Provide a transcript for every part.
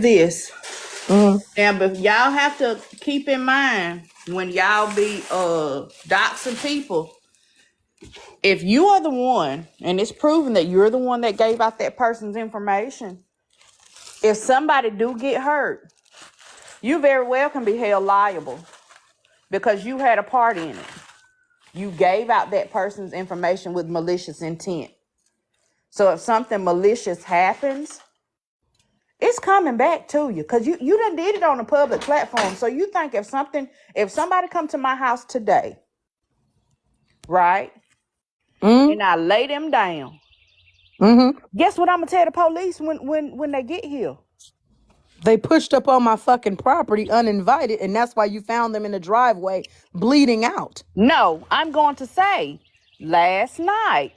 this. Mm-hmm. Now, but y'all have to keep in mind when y'all be doxing people, if you are the one, and it's proven that you're the one that gave out that person's information, if somebody do get hurt, you very well can be held liable because you had a part in it. You gave out that person's information with malicious intent. So if something malicious happens, it's coming back to you because you done did it on a public platform. So you think if somebody come to my house today, right, Mm-hmm. and I lay them down, Mm-hmm. guess what I'm gonna tell the police when they get here? They pushed up on my fucking property uninvited, and that's why you found them in the driveway bleeding out. No, I'm going to say last night,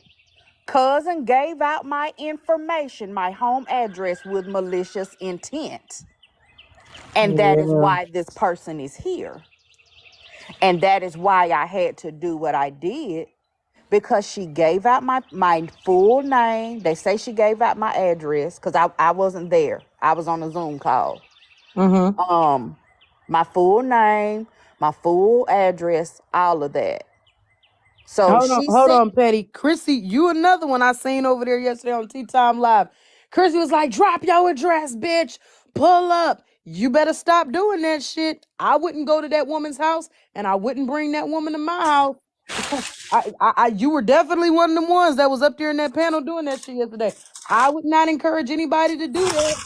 cousin gave out my information, my home address with malicious intent. And that is Yeah. why this person is here. And that is why I had to do what I did because she gave out my full name. They say she gave out my address because I wasn't there. I was on a Zoom call. Mm-hmm. My full name, my full address, all of that. So she Hold said, on, Petty. Chrissy, you another one I seen over there yesterday on Tea Time Live. Chrissy was like, drop your address, bitch. Pull up. You better stop doing that shit. I wouldn't go to that woman's house, and I wouldn't bring that woman to my house. You were definitely one of them ones that was up there in that panel doing that shit yesterday. I would not encourage anybody to do that.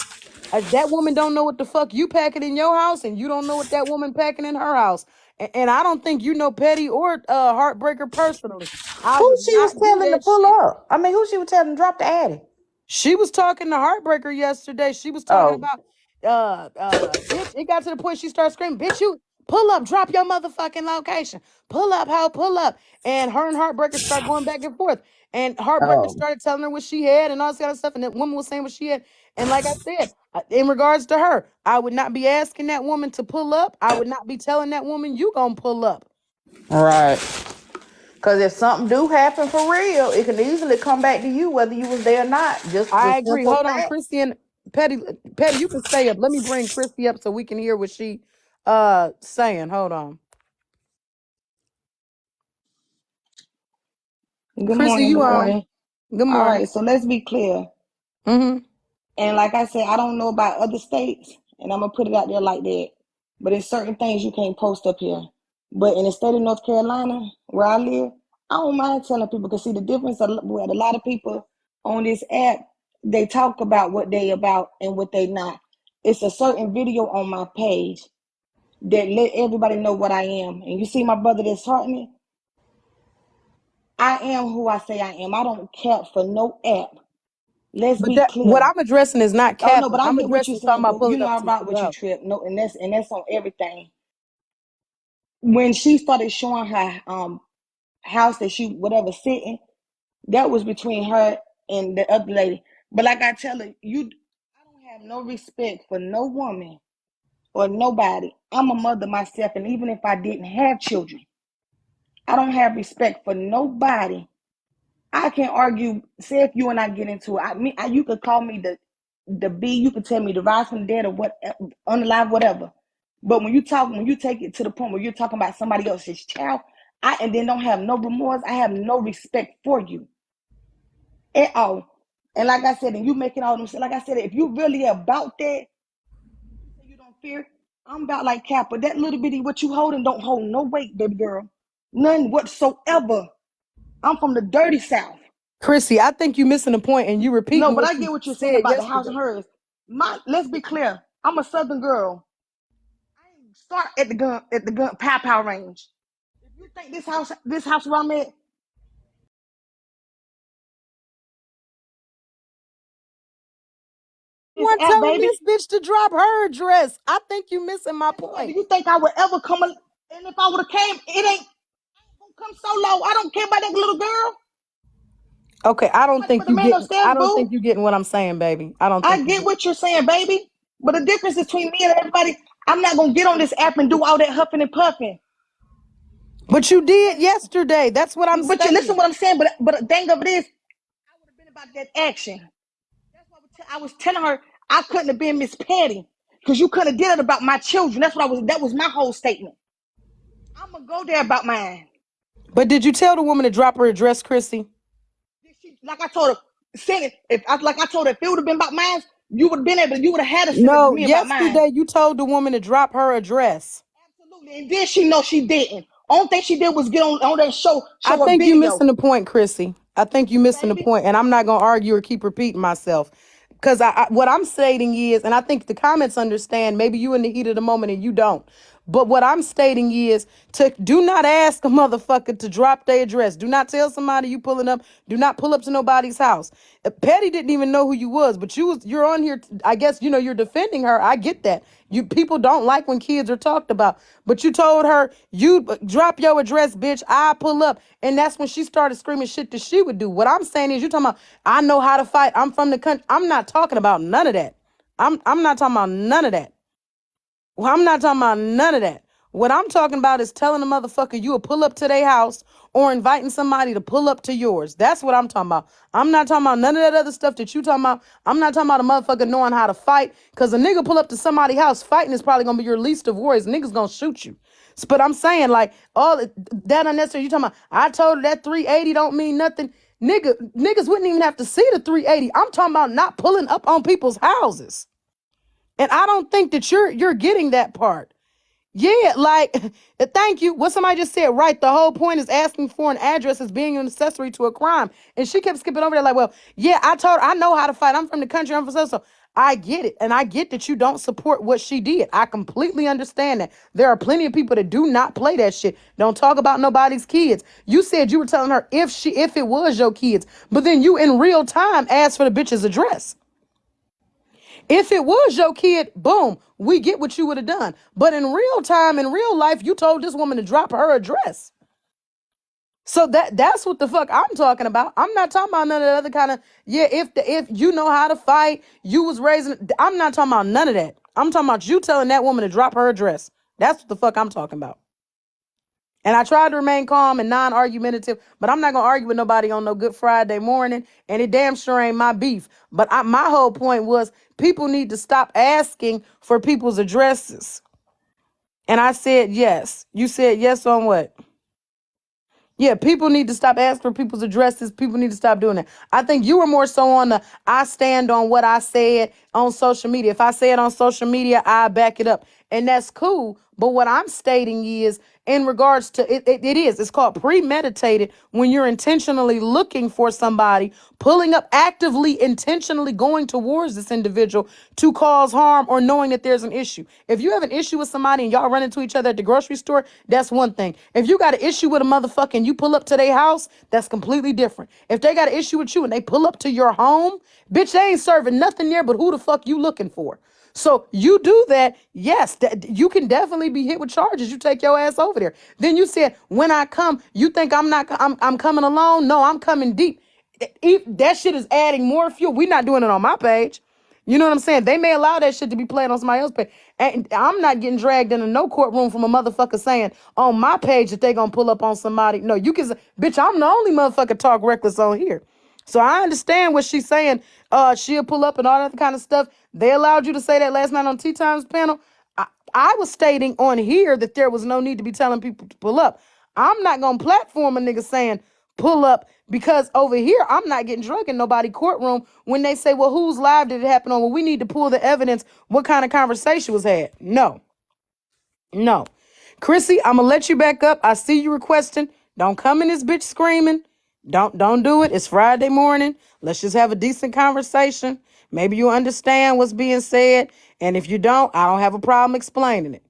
That woman don't know what the fuck you packing in your house, and you don't know what that woman packing in her house. And I don't think you know Petty or Heartbreaker personally. I who would she was not do telling to that pull shit. up? I mean, who she was telling to drop the addy? She was talking to Heartbreaker yesterday. She was talking Oh, about bitch. It got to the point she started screaming, bitch, you pull up, drop your motherfucking location. Pull up, how pull up. And her and Heartbreaker start going back and forth. And Heartbreaker oh. started telling her what she had and all this kind of stuff. And that woman was saying what she had. And like I said, in regards to her, I would not be asking that woman to pull up. I would not be telling that woman you gonna pull up. Right. Because if something do happen for real, it can easily come back to you whether you was there or not. Just the I agree. simple Hold on, fact. Christy and Petty, you can stay up. Let me bring Christy up so we can hear what she saying. Hold on. Good Chrissy, morning. you Good on? morning. Good All morning. right, so let's be clear. Mm-hmm. And like I said, I don't know about other states, and I'm gonna put it out there like that. But there's certain things you can't post up here. But in the state of North Carolina, where I live, I don't mind telling people because see the difference with a lot of people on this app, they talk about what they about and what they not. It's a certain video on my page that let everybody know what I am. And you see my brother that's hurting me, I am who I say I am. I don't cap for no app. Let's But be that what clear. I'm addressing is not Oh no, capping. but I I'm get what you're addressing talking saying. about But you pulling know up I to rock your with you, house. Trip. No, and that's on everything. When she started showing her house that she whatever sitting, that was between her and the other lady. But like I tell her, I don't have no respect for no woman or nobody. I'm a mother myself, and even if I didn't have children, I don't have respect for nobody. I can argue. Say if you and I get into it, you could call me the B. You could tell me the rise from the dead or what, unalive, whatever. But when you take it to the point where you're talking about somebody else's child, and then don't have no remorse. I have no respect for you at all. And like I said, and you making all them shit. Like I said, if you really about that, you say you don't fear. I'm about like Kappa. That little bitty what you holding don't hold no weight, baby girl. None whatsoever. I'm from the dirty South. Chrissy, I think you missing the point and you No, repeating but what I you get what you're saying said about the house and yesterday. hers. Let's be clear. I'm a Southern girl. I ain't start at the gun pow range. If you think this house where I'm at, You this weren't app, telling baby. this bitch to drop her address. I think you missing my Do point. you think I would ever come? And if I would have came, it ain't gonna come so low. I don't care about that little girl. Okay, Nobody but the man I upstairs, don't think boo. you getting what I'm saying, baby. I don't think I you get get. what you're saying, baby. But the difference between me and everybody, I'm not gonna get on this app and do all that huffing and puffing. But you did yesterday. That's what I'm But you listen saying. what I'm saying. But the thing of it is, I would have been about that action. That's what I was telling her. I couldn't have been Miss Petty because you couldn't have did it about my children. That was my whole statement. I'm gonna go there about mine. But did you tell the woman to drop her address, Chrissy? Like I told her, send it. Like I told her, if it would have been about mine, you would have had to send it to No, me about mine. yesterday you told the woman to drop her address. Absolutely. And then she know she didn't. Only thing she did was get on that show I a think you video. missing the point, Chrissy. I think you missing the point, and I'm not gonna argue or keep repeating myself. Because what I'm stating is, and I think the comments understand, maybe you in the heat of the moment and you don't. But what I'm stating is to do not ask a motherfucker to drop their address. Do not tell somebody you pulling up. Do not pull up to nobody's house. Petty didn't even know who you was, but you're on here. I guess you're defending her. I get that. People don't like when kids are talked about, but you told her you drop your address, bitch. I pull up, and that's when she started screaming shit that she would do. What I'm saying is, you talking about I know how to fight. I'm from the country. I'm not talking about none of that. I'm not talking about none of that. Well, I'm not talking about none of that. What I'm talking about is telling a motherfucker you will pull up to their house or inviting somebody to pull up to yours. That's what I'm talking about. I'm not talking about none of that other stuff that you talking about. I'm not talking about a motherfucker knowing how to fight, because a nigga pull up to somebody's house, fighting is probably going to be your least of worries. Niggas going to shoot you. But I'm saying, like, all that unnecessary, you talking about, I told her that 380 don't mean nothing. Niggas wouldn't even have to see the 380. I'm talking about not pulling up on people's houses. And I don't think that you're getting that part. Yeah, like, thank you. What somebody just said, right? The whole point is asking for an address as being an accessory to a crime. And she kept skipping over there like, well, yeah, I told her I know how to fight. I'm from the country. I'm from so. I get it. And I get that you don't support what she did. I completely understand that. There are plenty of people that do not play that shit. Don't talk about nobody's kids. You said you were telling her if it was your kids, but then you in real time asked for the bitch's address. If it was your kid, boom, we get what you would have done. But in real time, in real life, you told this woman to drop her address. So that's what the fuck I'm talking about. I'm not talking about none of the other kind of, yeah, if you know how to fight, you was raising, I'm not talking about none of that. I'm talking about you telling that woman to drop her address. That's what the fuck I'm talking about. And I tried to remain calm and non-argumentative, but I'm not going to argue with nobody on no Good Friday morning, and it damn sure ain't my beef. But my whole point was people need to stop asking for people's addresses. And I said yes. You said yes on what? Yeah, people need to stop asking for people's addresses. People need to stop doing that. I think you were more so on the I stand on what I said on social media. If I say it on social media, I back it up. And that's cool. But what I'm stating is in regards to it's called premeditated when you're intentionally looking for somebody, pulling up actively, intentionally going towards this individual to cause harm or knowing that there's an issue. If you have an issue with somebody and y'all run into each other at the grocery store, that's one thing. If you got an issue with a motherfucker and you pull up to their house, that's completely different. If they got an issue with you and they pull up to your home, bitch, they ain't serving nothing there but who the fuck you looking for. So you do that, yes, you can definitely be hit with charges. You take your ass over there. Then you said, when I come, you think I'm coming alone? No, I'm coming deep. That shit is adding more fuel. We're not doing it on my page. You know what I'm saying? They may allow that shit to be played on somebody else's page. And I'm not getting dragged into no courtroom from a motherfucker saying on my page that they gonna pull up on somebody. No, you can say, bitch, I'm the only motherfucker talk reckless on here. So I understand what she's saying. She'll pull up and all that kind of stuff. They allowed you to say that last night on Tea Times panel. I was stating on here that there was no need to be telling people to pull up. I'm not going to platform a nigga saying pull up because over here, I'm not getting drunk in nobody courtroom when they say, well, whose live did it happen on? Well, we need to pull the evidence. What kind of conversation was had? No. Chrissy, I'm going to let you back up. I see you requesting. Don't come in this bitch screaming. Don't do it. It's Friday morning. Let's just have a decent conversation. Maybe you understand what's being said. And if you don't, I don't have a problem explaining it.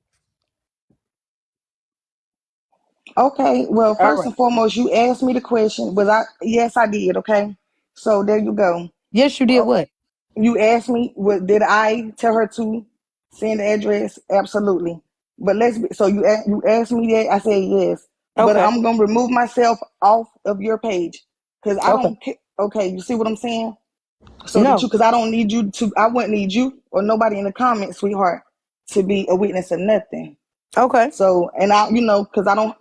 Okay, well, All first right. and foremost, you asked me the question. Yes, I did. Okay, so there you go. Yes, you did what? You asked me, did I tell her to send the address? Absolutely. But so you asked me that. I said yes. But Okay. I'm gonna remove myself off of your page because I Okay. don't. Okay, you see what I'm saying? So that No. because I don't need you to. I wouldn't need you or nobody in the comments, sweetheart, to be a witness of nothing. Okay. So and because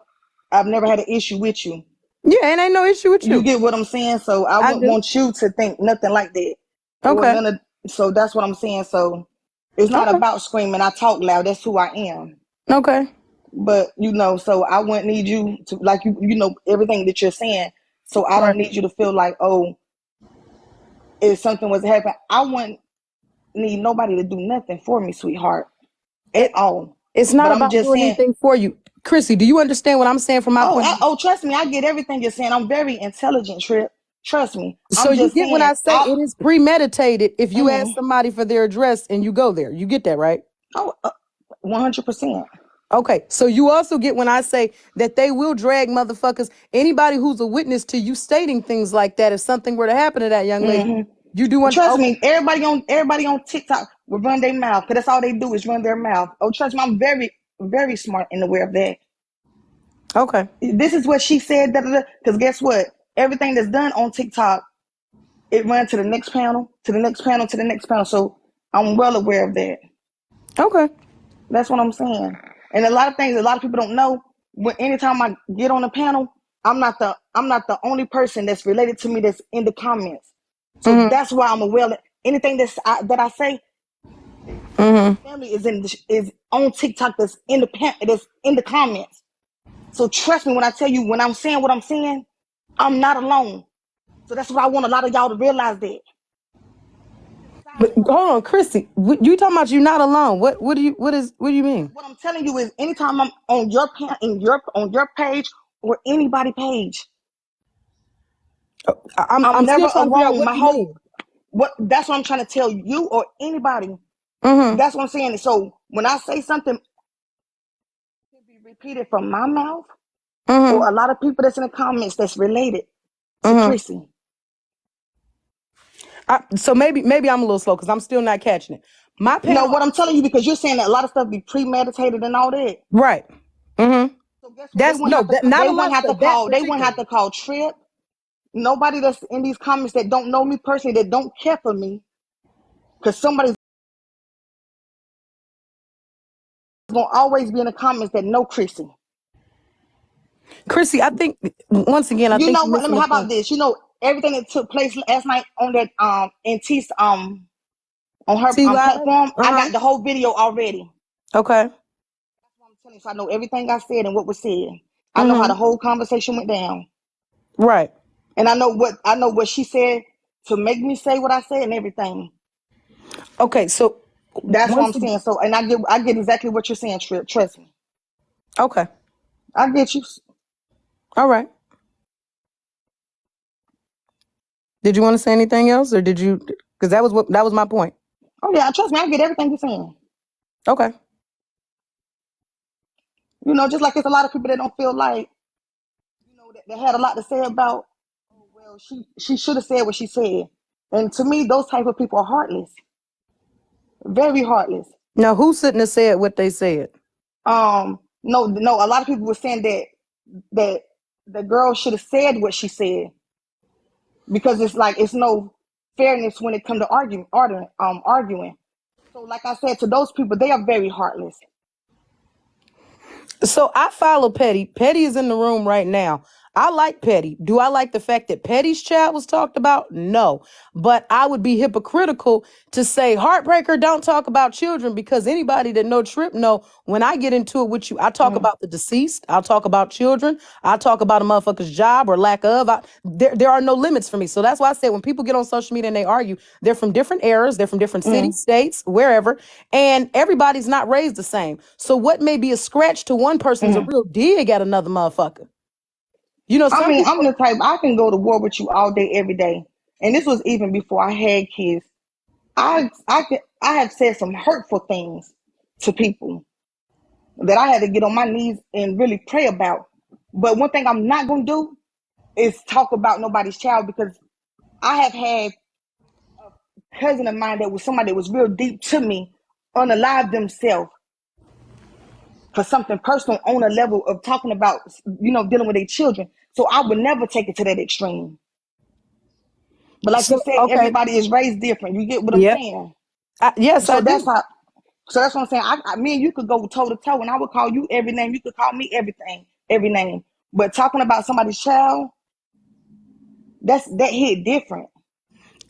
I've never had an issue with you. Yeah, and ain't no issue with You you. get what I'm saying? So I I wouldn't do. want you to think nothing like that. Or Okay. none of So that's what I'm saying. So it's not Okay. about screaming. I talk loud. That's who I am. Okay. But so I wouldn't need you to like everything that you're saying. So I Right. don't need you to feel like, oh, if something was to happen, I wouldn't need nobody to do nothing for me, sweetheart, at all. It's But not I'm about just doing saying, anything for you. Chrissy, do you understand what I'm saying from my point of view? trust me, I get everything you're saying. I'm very intelligent, Trip. Trust me. So I'm you just get when saying, I say it is premeditated if you ask mhm. somebody for their address and you go there. You get that, right? Oh, 100%. Okay. So you also get when I say that they will drag motherfuckers. Anybody who's a witness to you stating things like that, if something were to happen to that young lady, you do want. Trust Okay. me, everybody on TikTok will run their mouth because that's all they do is run their mouth. Oh, trust me, I'm very, very smart and aware of that. Okay. This is what she said. Because guess what? Everything that's done on TikTok, it runs to the next panel, to the next panel, to the next panel. So I'm well aware of that. Okay. That's what I'm saying. And a lot of things, a lot of people don't know. When anytime I get on a panel, I'm not the only person that's related to me that's in the comments. So Mm-hmm. that's why I'm aware that anything that I say, Mm-hmm. family is on TikTok that's that's in the comments. So trust me when I tell you, when I'm saying what I'm saying, I'm not alone. So that's why I want a lot of y'all to realize that. But hold on, Chrissy. You talking about you not alone? What do you mean? What I'm telling you is, anytime I'm on your on your page or anybody page, I'm I'm never still trying to figure out alone. what My you whole mean. that's what I'm trying to tell you or anybody. Mm-hmm. That's what I'm saying. So when I say something, it can be repeated from my mouth Mm-hmm. or a lot of people that's in the comments that's related to Mm-hmm. Chrissy. So maybe I'm a little slow because I'm still not catching it. My No, panel, what I'm telling you, because you're saying that a lot of stuff be premeditated and all that. right? Mm-hmm. So guess what? That's no, that not They a wouldn't lot of have to stuff. That call. They wouldn't particular. have to call Trip. Nobody that's in these comments that don't know me personally, that don't care for me, because somebody's gonna always be in the comments that know Chrissy. Chrissy, I think once again, I You think know you're what? Let missing me. the How about point. this? Everything that took place last night on that in T's on her T live. platform. I Uh-huh. got the whole video already. Okay. That's what I'm telling you. So I know everything I said and what was said. I know how Mm-hmm. the whole conversation went down, Right. and I know what she said to make me say what I said and everything. Okay. So That's what I'm once again, saying. So, and I get exactly what you're saying, Trip. Trust me. okay. I get you. All right. Did you want to say anything else, or did you? Because that was my point. Oh yeah, trust me. I get everything you're saying. Okay. Just like it's a lot of people that don't feel like, that had a lot to say about. Oh well, she should have said what she said. And to me, those type of people are heartless, very heartless. Now, who shouldn't have said what they said? No, a lot of people were saying that the girl should have said what she said, because it's like it's no fairness when it comes to arguing. So, like I said, to those people, they are very heartless. So I follow Petty. Petty is in the room right now. I like Petty. Do I like the fact that Petty's child was talked about? No. But I would be hypocritical to say, Heartbreaker, don't talk about children, because anybody that know Trip know when I get into it with you, I talk Mm, about the deceased. I'll talk about children. I talk about a motherfucker's job or lack of. There are no limits for me. So that's why I say when people get on social media and they argue, they're from different eras, they're from different cities, mm. states, wherever, and everybody's not raised the same. So what may be a scratch to one person is a real dig at another motherfucker. I Some mean, I'm people. the type, I can go to war with you all day, every day. And this was even before I had kids. I have said some hurtful things to people that I had to get on my knees and really pray about. But one thing I'm not gonna do is talk about nobody's child, because I have had a cousin of mine that was somebody that was real deep to me unalive themselves for something personal on a level of talking about, dealing with their children. So I would never take it to that extreme. But like you So said, okay. everybody is raised different. You get what I'm Yep. saying? Yes, I So that's do. how. So that's what I'm saying. Me and you could go toe to toe, and I would call you every name. You could call me everything, every name. But talking about somebody's child, that hit different.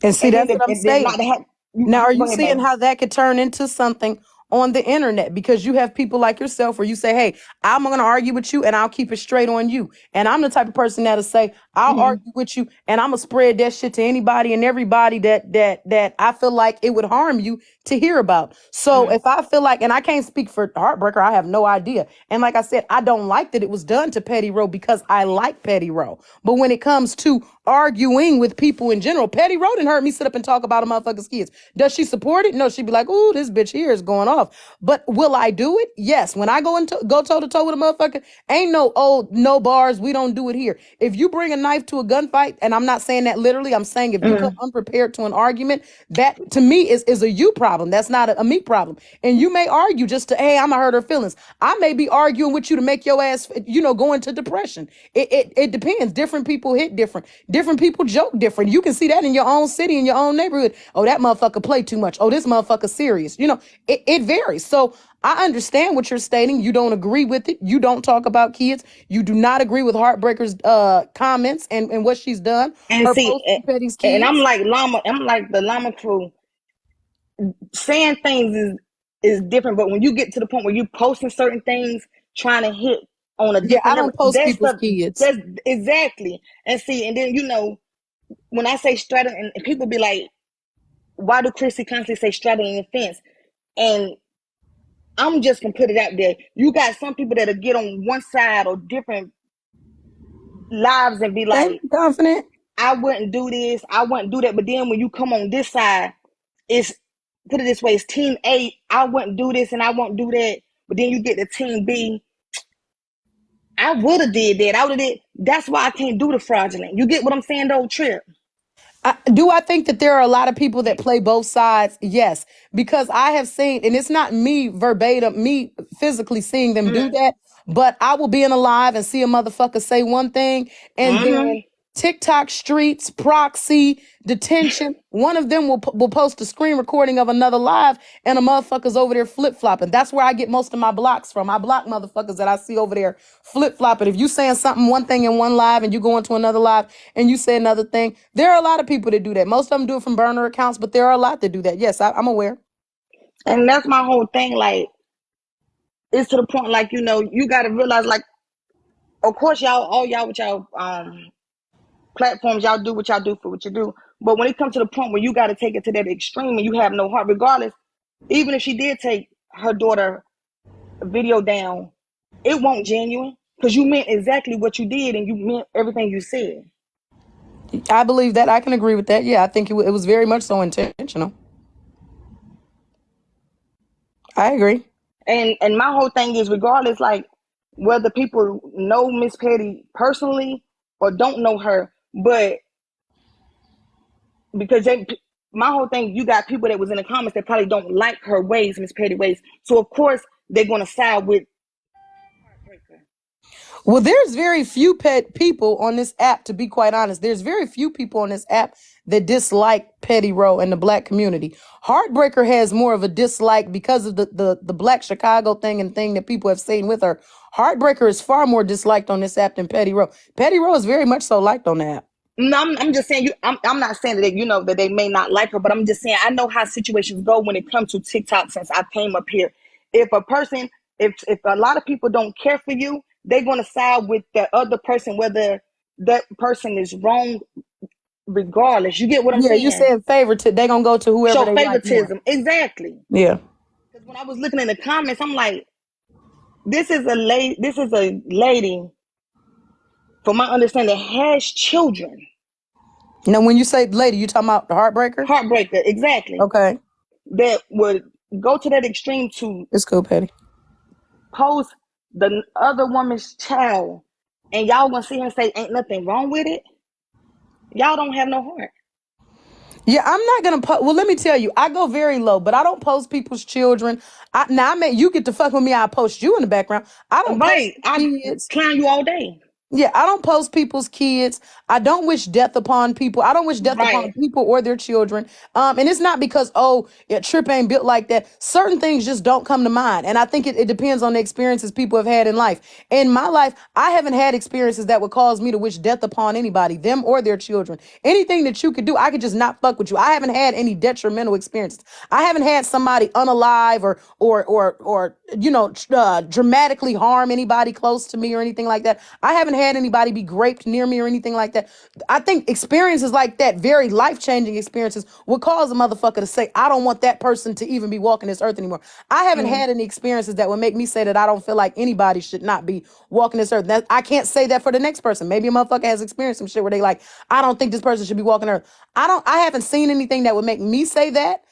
And see, And then that's what I'm saying. not to have Now, are go you ahead, seeing baby. how that could turn into something on the internet? Because you have people like yourself where you say, hey, I'm going to argue with you and I'll keep it straight on you. And I'm the type of person that'll say, I'll Hmm. argue with you and I'm going to spread that shit to anybody and everybody that I feel like it would harm you to hear about. So Hmm. if I feel like, and I can't speak for Heartbreaker, I have no idea. And like I said, I don't like that it was done to Petty Row because I like Petty Row. But when it comes to arguing with people in general, Petty Row didn't heard me sit up and talk about a motherfucker's kids. Does she support it? No, she'd be like, "Ooh, this bitch here is going off." But will I do it? Yes. When I go toe to toe with a motherfucker, ain't no no bars. We don't do it here. If you bring a knife to a gunfight, and I'm not saying that literally, I'm saying if you come Hmm. unprepared to an argument, that to me is a you problem. That's not a me problem. And you may argue just to, hey, I'm gonna hurt her feelings. I may be arguing with you to make your ass, go into depression. It depends. Different people hit different. Different people joke different. You can see that in your own city, in your own neighborhood. Oh, that motherfucker play too much. Oh, this motherfucker serious. It varies. So I understand what you're stating. You don't agree with it. You don't talk about kids. You do not agree with Heartbreaker's comments and what she's done. And Her see, post with Petty's and I'm kids. like llama. I'm like the llama crew. Saying things is different, but when you get to the point where you posting certain things, trying to hit on a Yeah, I different level, don't post that people's stuff. kids. That's exactly. And see, and then when I say straddle, and people be like, "Why do Chrissy constantly say straddling the fence?" And I'm just gonna put it out there. You got some people that'll get on one side or different lives and be Okay, like, confident. I wouldn't do this, I wouldn't do that. But then when you come on this side, it's put it this way, it's team A, I wouldn't do this and I won't do that. But then you get to team B, I would have did that. I would have did. That's why I can't do the fraudulent. You get what I'm saying, though, Trip? Do I think that there are a lot of people that play both sides? Yes, because I have seen, and it's not me verbatim, me physically seeing them do Mm. that, but I will be in a live and see a motherfucker say one thing, and Mm-hmm. then TikTok streets, proxy, detention, one of them will post a screen recording of another live, and a motherfucker's over there flip flopping. That's where I get most of my blocks from. I block motherfuckers that I see over there flip flopping. If you saying something one thing in one live and you go into another live and you say another thing, there are a lot of people that do that. Most of them do it from burner accounts, but there are a lot that do that. Yes, I'm aware. And that's my whole thing. Like, it's to the point, like, you got to realize, like, of course, all y'all with y'all platforms, y'all do what y'all do for what you do. But when it comes to the point where you got to take it to that extreme and you have no heart, regardless, even if she did take her daughter video down, it won't genuine because you meant exactly what you did and you meant everything you said. I believe that. I can agree with that. Yeah, I think it was very much so intentional. I agree. And my whole thing is, regardless, like whether people know Miss Petty personally or don't know her, but because my whole thing, you got people that was in the comments that probably don't like her ways, Miss Petty ways. So of course they're gonna side with Heartbreaker. Well, there's very few pet people on this app, to be quite honest. There's very few people on this app that dislike Petty Row and the black community. Heartbreaker has more of a dislike because of the Black Chicago thing and thing that people have seen with her. Heartbreaker is far more disliked on this app than Petty Row. Petty Row is very much so liked on the app. No, I'm just saying I'm not saying that that they may not like her, but I'm just saying I know how situations go when it comes to TikTok since I came up here. If a person, if a lot of people don't care for you, they're gonna side with the other person, whether that person is wrong, regardless. You get what I'm Yeah, you saying? said favorite. They gonna go to whoever Show they like more. favoritism, exactly. Yeah. Because when I was looking in the comments, I'm like, this is a lady. This is a lady, from my understanding, has children. Now, when you say lady, you talking about the Heartbreaker? Heartbreaker, exactly. Okay, That would go to that extreme to it's cool, Petty. post the other woman's child, and y'all gonna see her and say ain't nothing wrong with it. Y'all don't have no heart. Yeah, I'm not gonna post. Well, let me tell you, I go very low, but I don't post people's children. Now I may you get to fuck with me. I post you in the background. I don't post Right, I kids. clown you all day. Yeah, I don't post people's kids. I don't wish death upon people. I don't wish death upon Right. people or their children. And it's not because, oh, yeah, Trip ain't built like that. Certain things just don't come to mind. And I think it depends on the experiences people have had in life. In my life, I haven't had experiences that would cause me to wish death upon anybody, them or their children. Anything that you could do, I could just not fuck with you. I haven't had any detrimental experiences. I haven't had somebody unalive or dramatically harm anybody close to me or anything like that. I haven't had anybody be raped near me or anything like that. I think experiences like that, very life-changing experiences, would cause a motherfucker to say, I don't want that person to even be walking this earth anymore. I haven't Mm-hmm. had any experiences that would make me say that I don't feel like anybody should not be walking this earth. I can't say that for the next person. Maybe a motherfucker has experienced some shit where they like, I don't think this person should be walking earth. I haven't seen anything that would make me say that.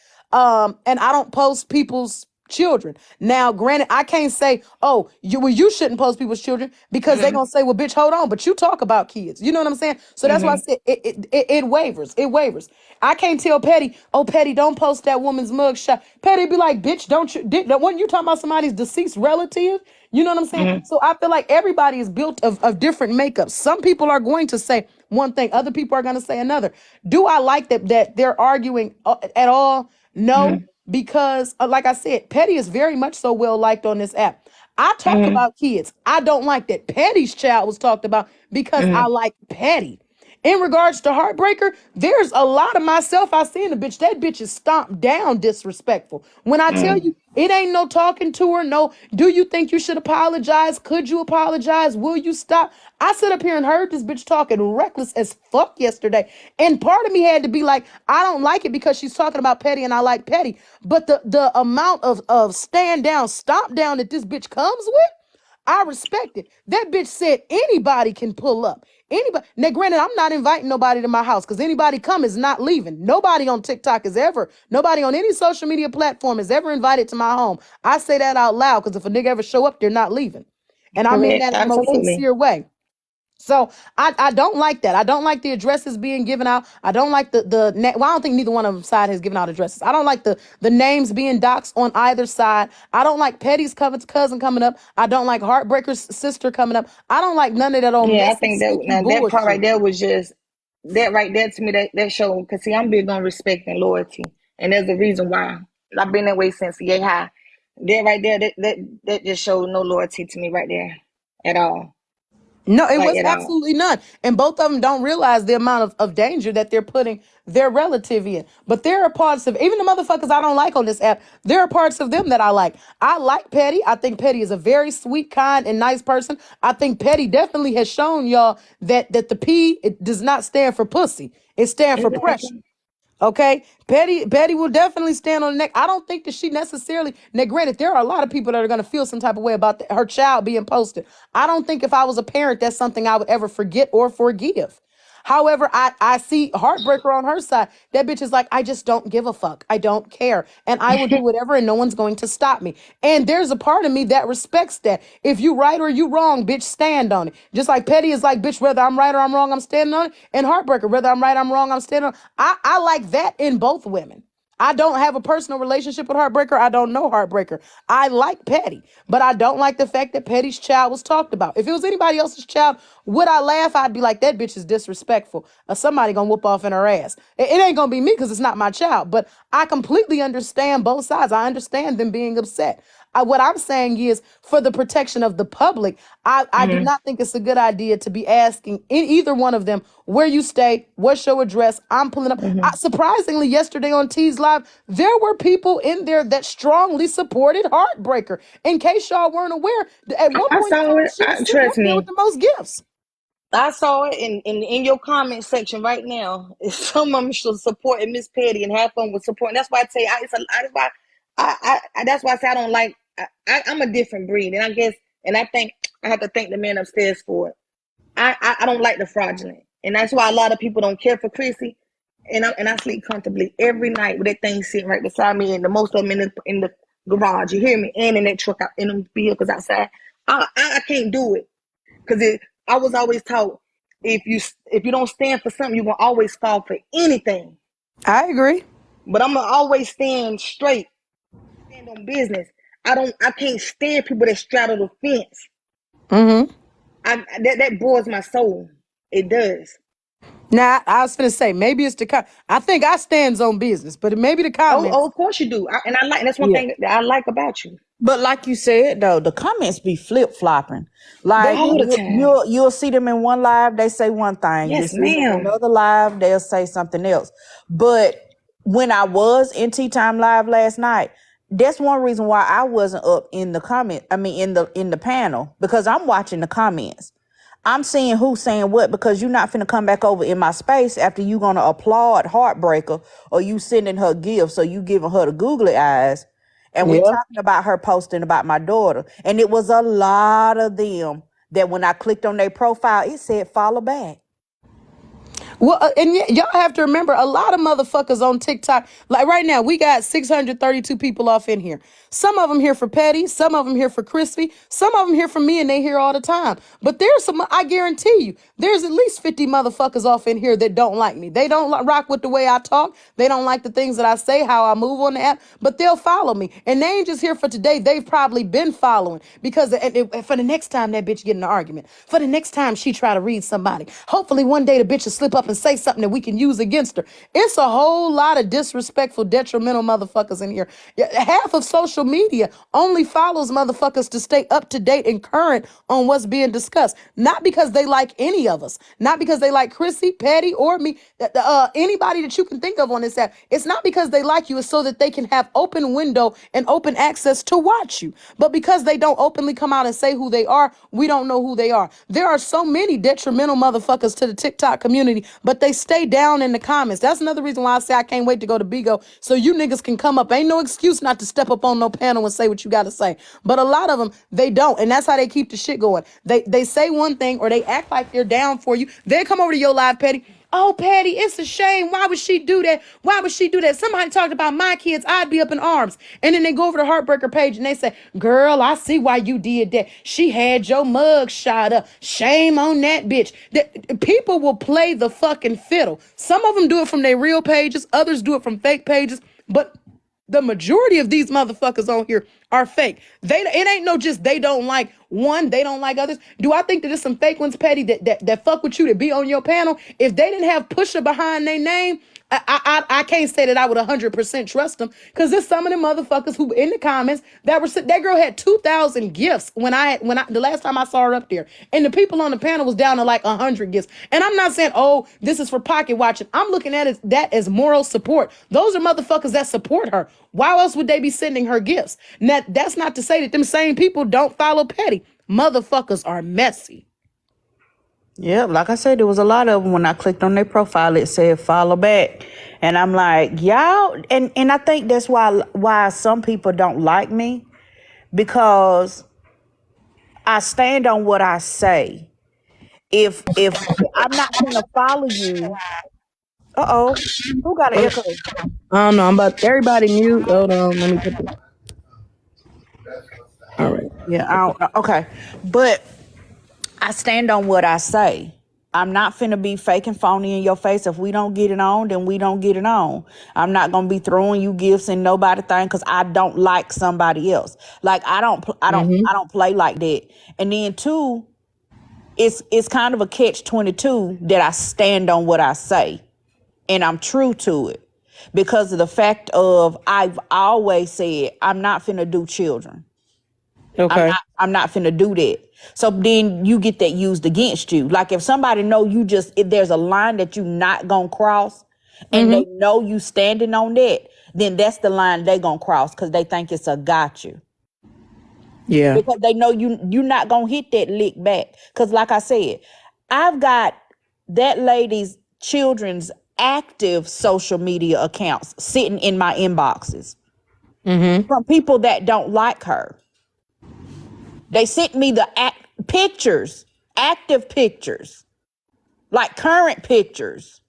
And I don't post people's children. Now, granted, I can't say, oh, you shouldn't post people's children because they're Mm-hmm. gonna say, well, bitch, hold on, but you talk about kids. You know what I'm saying? So that's why I Mm-hmm. said it wavers. It wavers. I can't tell Petty, oh, Petty, don't post that woman's mugshot. Petty be like, bitch, don't you? When you talking about somebody's deceased relative, you know what I'm saying? Mm-hmm. So I feel like everybody is built of different makeups. Some people are going to say one thing, other people are going to say another. Do I like that they're arguing at all? No, because like I said, Petty is very much so well liked on this app. I talk Mm-hmm. about kids. I don't like that Petty's child was talked about because I Mm-hmm. like Petty. In regards to Heartbreaker, there's a lot of myself I see in the bitch. That bitch is stomped down disrespectful. When I tell Mm-hmm. you, it ain't no talking to her. No, do you think you should apologize? Could you apologize? Will you stop? I sit up here and heard this bitch talking reckless as fuck yesterday. And part of me had to be like, I don't like it because she's talking about Petty and I like Petty. But the amount of stand down, stomp down that this bitch comes with, I respect it. That bitch said anybody can pull up. Anybody. Now, granted, I'm not inviting nobody to my house because anybody come is not leaving. Nobody on TikTok is ever, nobody on any social media platform is ever invited to my home. I say that out loud because if a nigga ever show up, they're not leaving. And I mean Correct. that in the most Absolutely. sincere way. So I don't like that. I don't like the addresses being given out. I don't like well, I don't think neither one of them side has given out addresses. I don't like the names being doxed on either side. I don't like Petty's cousin coming up. I don't like Heartbreaker's sister coming up. I don't like none of that old Yeah, I messy, think that sticky now that part right bullshit. there was just that right there to me that showed because see I'm big on respect and loyalty, and there's a reason why I've been that way since yay high. That right there, that just showed no loyalty to me right there at all, No, it like was at all. absolutely none. And both of them don't realize the amount of danger that they're putting their relative in. But there are parts of, even the motherfuckers I don't like on this app, there are parts of them that I like. I like Petty. I think Petty is a very sweet, kind, and nice person. I think Petty definitely has shown y'all that the P, it does not stand for pussy. It stands for pressure. Exactly. Okay, Betty will definitely stand on the neck. I don't think that she necessarily. Now, granted, there are a lot of people that are going to feel some type of way about her child being posted. I don't think if I was a parent, that's something I would ever forget or forgive. However, I see Heartbreaker on her side. That bitch is like, I just don't give a fuck. I don't care. And I will do whatever and no one's going to stop me. And there's a part of me that respects that. If you right or you wrong, bitch, stand on it. Just like Petty is like, bitch, whether I'm right or I'm wrong, I'm standing on it. And Heartbreaker, whether I'm right or I'm wrong, I'm standing on it. I like that in both women. I don't have a personal relationship with Heartbreaker. I don't know Heartbreaker. I like Petty, but I don't like the fact that Petty's child was talked about. If it was anybody else's child, would I laugh? I'd be like, that bitch is disrespectful. Somebody gonna whoop off in her ass. It ain't gonna be me because it's not my child, but I completely understand both sides. I understand them being upset. What I'm saying is, for the protection of the public, I do Mm-hmm. not think it's a good idea to be asking in either one of them where you stay, what's your address. I'm pulling up. Mm-hmm. Surprisingly, yesterday on T's Live, there were people in there that strongly supported Heartbreaker. In case y'all weren't aware, at one I point in saw time, it. she was sitting up Trust there with me. the most gifts. I saw it in your comment section right now. Some of them should support Miss Petty and have fun with support. That's why I tell you, that's why that's why I say I don't like. I'm a different breed, and I guess, and I think I have to thank the man upstairs for it. I don't like the fraudulent, and that's why a lot of people don't care for Chrissy. And I sleep comfortably every night with that thing sitting right beside me, and the most of them in the garage. You hear me? And in that truck, out in them vehicles outside. I can't do it. Because I was always taught if you don't stand for something, you're gonna always fall for anything. I agree. But I'm gonna always stand straight, stand on business. I can't stand people that straddle the fence. Mm-hmm. That bores my soul. It does. Now, I was gonna say maybe it's the I think I stands on business, but it maybe the Oh, comments. of course you do. That's one Yeah. thing that I like about you. But like you said though, the comments be flip flopping. Like All the time. you'll see them in one live, they say one thing. You Yes, see them in ma'am. another live, they'll say something else. But when I was in Tea Time Live last night, that's one reason why I wasn't up in the comment. I mean in the panel, because I'm watching the comments. I'm seeing who's saying what, because you're not finna come back over in my space after you gonna applaud Heartbreaker or you sending her gifts or you giving her the googly eyes. And we Yeah. talking about her posting about my daughter. And it was a lot of them that when I clicked on their profile, it said follow back. Well, y'all have to remember a lot of motherfuckers on TikTok. Like right now, we got 632 people off in here. Some of them here for Petty, some of them here for Crispy, some of them here for me, and they here all the time. But there's some, I guarantee you, there's at least 50 motherfuckers off in here that don't like me. They don't rock with the way I talk. They don't like the things that I say, how I move on the app, but they'll follow me. And they ain't just here for today. They've probably been following because for the next time that bitch get in an argument, for the next time she try to read somebody, hopefully one day the bitch will slip up and say something that we can use against her. It's a whole lot of disrespectful, detrimental motherfuckers in here. Half of social media only follows motherfuckers to stay up to date and current on what's being discussed. Not because they like any of us, not because they like Chrissy, Patty, or me, anybody that you can think of on this app. It's not because they like you, it's so that they can have open window and open access to watch you. But because they don't openly come out and say who they are, we don't know who they are. There are so many detrimental motherfuckers to the TikTok community, but they stay down in the comments. That's another reason why I say I can't wait to go to Bigo so you niggas can come up. Ain't no excuse not to step up on no panel and say what you got to say. But a lot of them, they don't. And that's how they keep the shit going. They say one thing or they act like they're down for you. They come over to your live, Petty. Oh, Patty, it's a shame. Why would she do that? Why would she do that? Somebody talked about my kids. I'd be up in arms. And then they go over to Heartbreaker page and they say, girl, I see why you did that. She had your mug shot up. Shame on that bitch. People will play the fucking fiddle. Some of them do it from their real pages. Others do it from fake pages. But the majority of these motherfuckers on here are fake. It ain't no just they don't like one, they don't like others. Do I think that there's some fake ones, Petty, that fuck with you to be on your panel? If they didn't have Pusha behind their name, I can't say that I would 100% trust them, because there's some of them motherfuckers who in the comments that girl had 2,000 gifts when the last time I saw her up there, and the people on the panel was down to like 100 gifts. And I'm not saying, oh, this is for pocket watching. I'm looking at that as moral support. Those are motherfuckers that support her. Why else would they be sending her gifts? Now, that's not to say that them same people don't follow Petty. Motherfuckers are messy. Yeah, like I said, there was a lot of them. When I clicked on their profile, it said follow back. And I'm like, y'all, and I think that's why some people don't like me, because I stand on what I say. If I'm not gonna follow you, who got an echo? I don't know. I'm about everybody mute. Hold on. Let me put this. All right. Yeah, I don't know. Okay, but I stand on what I say. I'm not finna be fake and phony in your face. If we don't get it on, then we don't get it on. I'm not gonna be throwing you gifts and nobody thing because I don't like somebody else. Like I don't play like that. And then two, it's kind of a catch-22 that I stand on what I say and I'm true to it, because of the fact of I've always said I'm not finna do children. Okay. I'm not finna do that. So then you get that used against you. Like if somebody know you if there's a line that you not gonna cross and they know you standing on that, then that's the line they gonna cross because they think it's a got you. Yeah. Because they know you not gonna hit that lick back. Because like I said, I've got that lady's children's active social media accounts sitting in my inboxes from people that don't like her. They sent me the pictures, active pictures, like current pictures,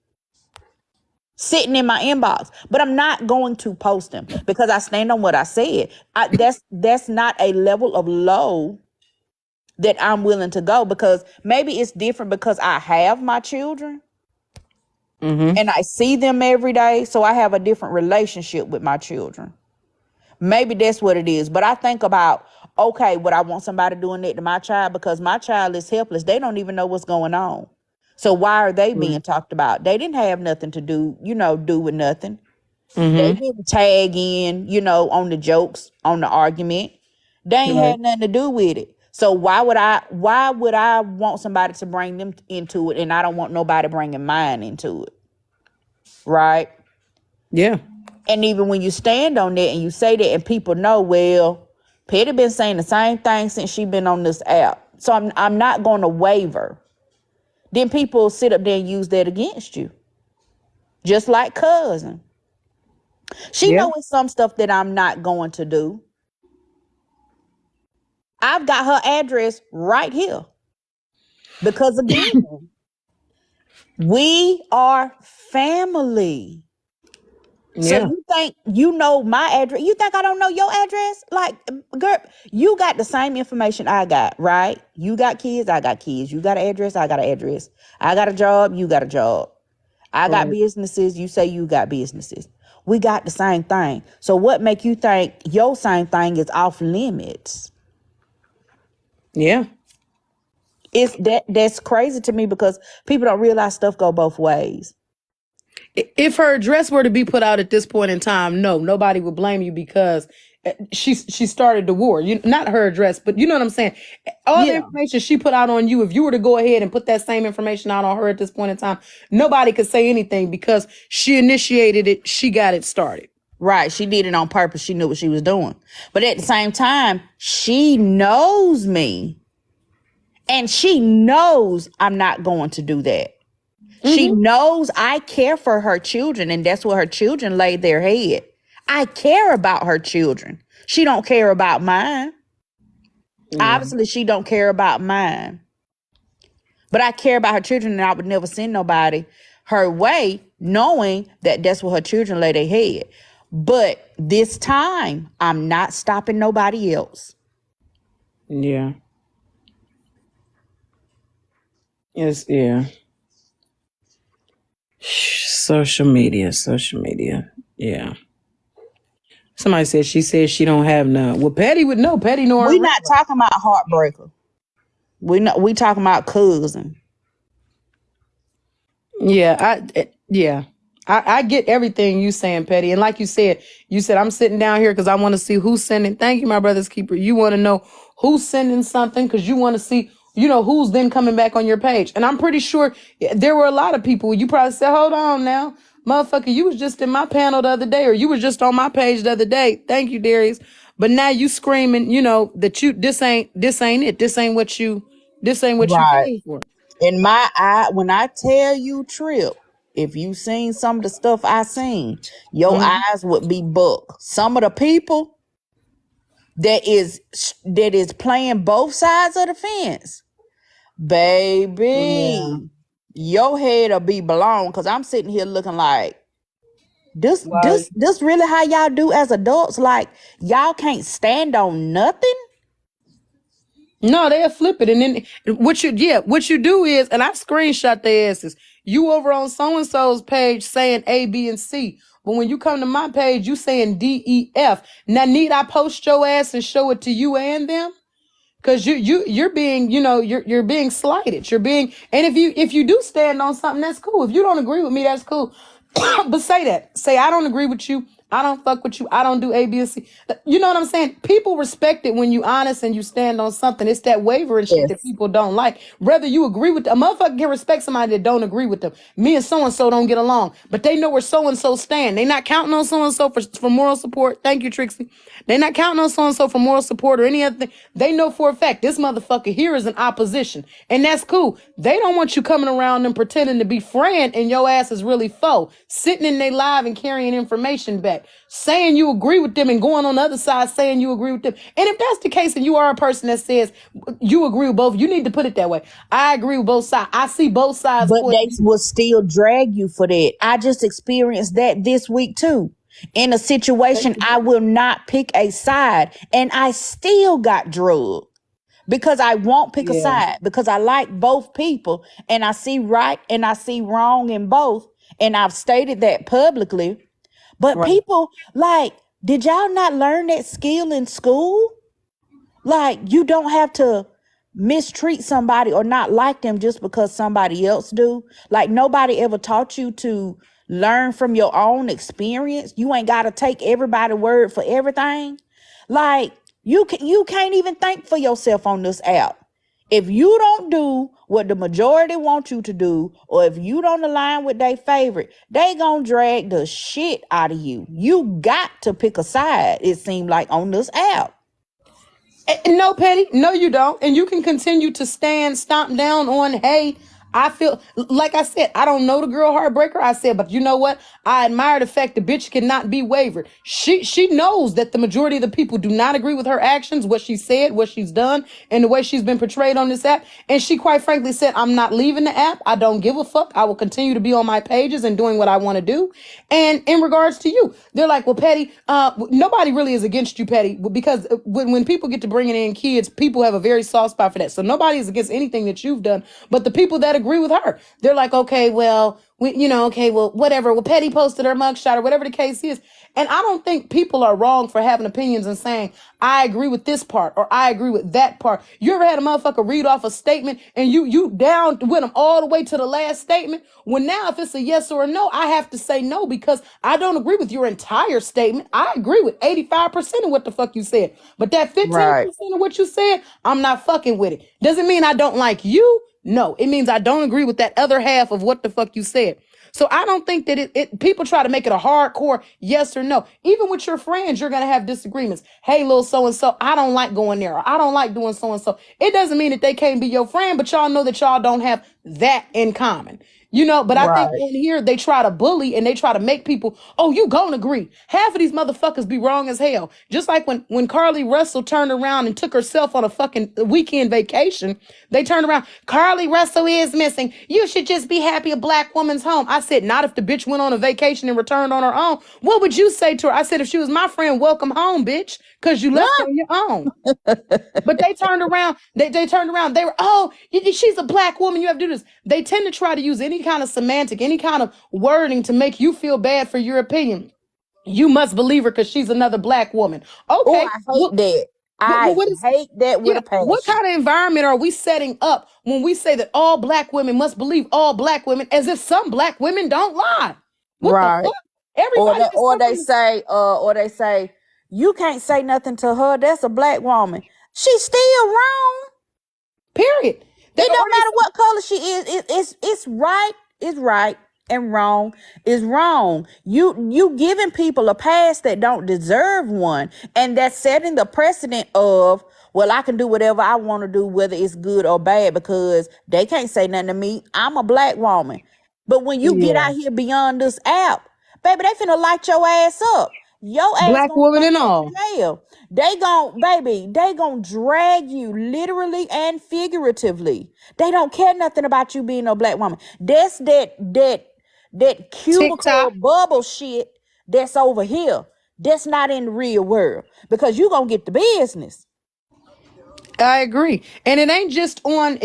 sitting in my inbox. But I'm not going to post them because I stand on what I said. That's not a level of low that I'm willing to go, because maybe it's different because I have my children and I see them every day. So I have a different relationship with my children. Maybe that's what it is. But I think about okay, would I want somebody doing that to my child? Because my child is helpless. They don't even know what's going on. So why are they being talked about? They didn't have nothing to do, do with nothing. They Mm-hmm. didn't tag in, on the jokes, on the argument. They ain't Right. had nothing to do with it. So why would I want somebody to bring them into it, and I don't want nobody bringing mine into it, right? Yeah. And even when you stand on that and you say that, and people know, well, Petty been saying the same thing since she been on this app, so I'm not going to waver. Then people sit up there and use that against you, just like cousin. She Yeah. know it's some stuff that I'm not going to do. I've got her address right here because again, we are family. So Yeah. you think you know my address? You think I don't know your address? Like, girl, you got the same information I got, right? You got kids, I got kids. You got an address, I got an address. I got a job, you got a job. I got Right. businesses, you say you got businesses. We got the same thing. So what make you think your same thing is off limits? Yeah. That's crazy to me because people don't realize stuff go both ways. If her address were to be put out at this point in time, no, nobody would blame you because she started the war. Not her address, but you know what I'm saying. All the Yeah. information she put out on you, if you were to go ahead and put that same information out on her at this point in time, nobody could say anything because she initiated it. She got it started. Right. She did it on purpose. She knew what she was doing. But at the same time, she knows me. And she knows I'm not going to do that. She knows I care for her children, and that's where her children lay their head. I care about her children. She don't care about mine. Yeah. Obviously, she don't care about mine. But I care about her children, and I would never send nobody her way, knowing that that's where her children lay their head. But this time, I'm not stopping nobody else. Yeah. Yes. Yeah. Social media. Yeah. Somebody said she don't have none. Well, Patty would know. Patty know her. We not talking about heartbreaker. We talking about cousin. Yeah, I get everything you saying, Petty. And like you said I'm sitting down here because I want to see who's sending. Thank you, my brother's keeper. You want to know who's sending something because you want to see, who's then coming back on your page. And I'm pretty sure there were a lot of people. You probably said, hold on now, motherfucker, you was just in my panel the other day, or you was just on my page the other day. Thank you, Darius. But now you screaming, that this ain't it. This ain't what you Right. came for. In my eye, when I tell you, Trip, if you seen some of the stuff I seen, your Mhm. eyes would be buck. Some of the people that is playing both sides of the fence, Yeah. baby, your head'll be blown. Cause I'm sitting here looking like this, Wow. this, this really how y'all do as adults? Like y'all can't stand on nothing. No, they'll flip it. And then what you do is, and I screenshot their asses. You over on so-and-so's page saying A, B, and C. But when you come to my page, you saying D, E, F. Now, need I post your ass and show it to you and them? Because you're being, you're being slighted. You're being, and if you do stand on something, that's cool. If you don't agree with me, that's cool. But say that. Say I don't agree with you. I don't fuck with you. I don't do A, B, and C. You know what I'm saying? People respect it when you honest and you stand on something. It's that wavering shit that Yes. people don't like. Whether you agree with a motherfucker can respect somebody that don't agree with them. Me and so and so don't get along, but they know where so and so stand. They not counting on so and so for moral support. Thank you, Trixie. They not counting on so and so for moral support or any other thing. They know for a fact this motherfucker here is in opposition, and that's cool. They don't want you coming around and pretending to be friend, and your ass is really foe, sitting in their live and carrying information back, saying you agree with them and going on the other side saying you agree with them. And if that's the case, and you are a person that says you agree with both, you need to put it that way. I agree with both sides. I see both sides. But they will still drag you for that. I just experienced that this week too. In a situation, I will not pick a side, and I still got drugged because I won't pick a Yeah. side because I like both people and I see right and I see wrong in both, and I've stated that publicly. But Right. people like, did y'all not learn that skill in school? Like, you don't have to mistreat somebody or not like them just because somebody else do. Like, nobody ever taught you to learn from your own experience. You ain't got to take everybody's word for everything. Like, you can't even think for yourself on this app. If you don't do what the majority want you to do, or if you don't align with their favorite, they gonna drag the shit out of you. You got to pick a side, it seemed like, on this app. No, Petty. No, you don't. And you can continue to stomp down on, hey, I feel like I said, I don't know the girl heartbreaker. I said, but you know what? I admire the fact the bitch cannot be wavered. She knows that the majority of the people do not agree with her actions, what she said, what she's done, and the way she's been portrayed on this app. And she quite frankly said, I'm not leaving the app. I don't give a fuck. I will continue to be on my pages and doing what I want to do. And in regards to you, they're like, well, Petty, nobody really is against you, Petty, because when people get to bringing in kids, people have a very soft spot for that. So nobody is against anything that you've done, but the people that agree with her, they're like, okay, well, okay, well, whatever. Well, Petty posted her mugshot or whatever the case is. And I don't think people are wrong for having opinions and saying, I agree with this part or I agree with that part. You ever had a motherfucker read off a statement and you down with them all the way to the last statement? Well, now if it's a yes or a no, I have to say no because I don't agree with your entire statement. I agree with 85% of what the fuck you said. But that 15% Right. of what you said, I'm not fucking with it. Doesn't mean I don't like you. No, it means I don't agree with that other half of what the fuck you said. So I don't think that people try to make it a hardcore yes or no. Even with your friends, you're going to have disagreements. Hey, little so-and-so, I don't like going there. Or I don't like doing so-and-so. It doesn't mean that they can't be your friend, but y'all know that y'all don't have that in common. But I think Right. in here they try to bully and they try to make people, oh, you gonna agree. Half of these motherfuckers be wrong as hell. Just like when Carly Russell turned around and took herself on a fucking weekend vacation, they turned around. Carly Russell is missing. You should just be happy a black woman's home. I said, not if the bitch went on a vacation and returned on her own. What would you say to her? I said, if she was my friend, welcome home, bitch, because you left on your own. But they turned around. They turned around. They were, oh, she's a black woman. You have to do this. They tend to try to use any kind of semantic, any kind of wording to make you feel bad for your opinion. You must believe her because she's another black woman. Oh, Okay. I hate that. I What is, hate that with yeah, a what passion. kind of environment are we setting up when we say that all black women must believe all black women as if some black women don't lie? What the Right. fuck? Everybody that's Or come they say, you can't say nothing to her. That's a black woman. She's still wrong. period. It don't matter what color she is. It's right. It's right, and wrong is wrong. You giving people a pass that don't deserve one, and that's setting the precedent of, well, I can do whatever I want to do, whether it's good or bad, because they can't say nothing to me. I'm a black woman. But when you get Yeah. out here beyond this app, baby, they finna light your ass up. Your ass Black gonna woman end and up all. in jail. They gon' drag you literally and figuratively. They don't care nothing about you being no black woman. That's that cubicle TikTok. bubble shit that's over here. That's not in the real world, because you gonna get the business. I agree. And it ain't just on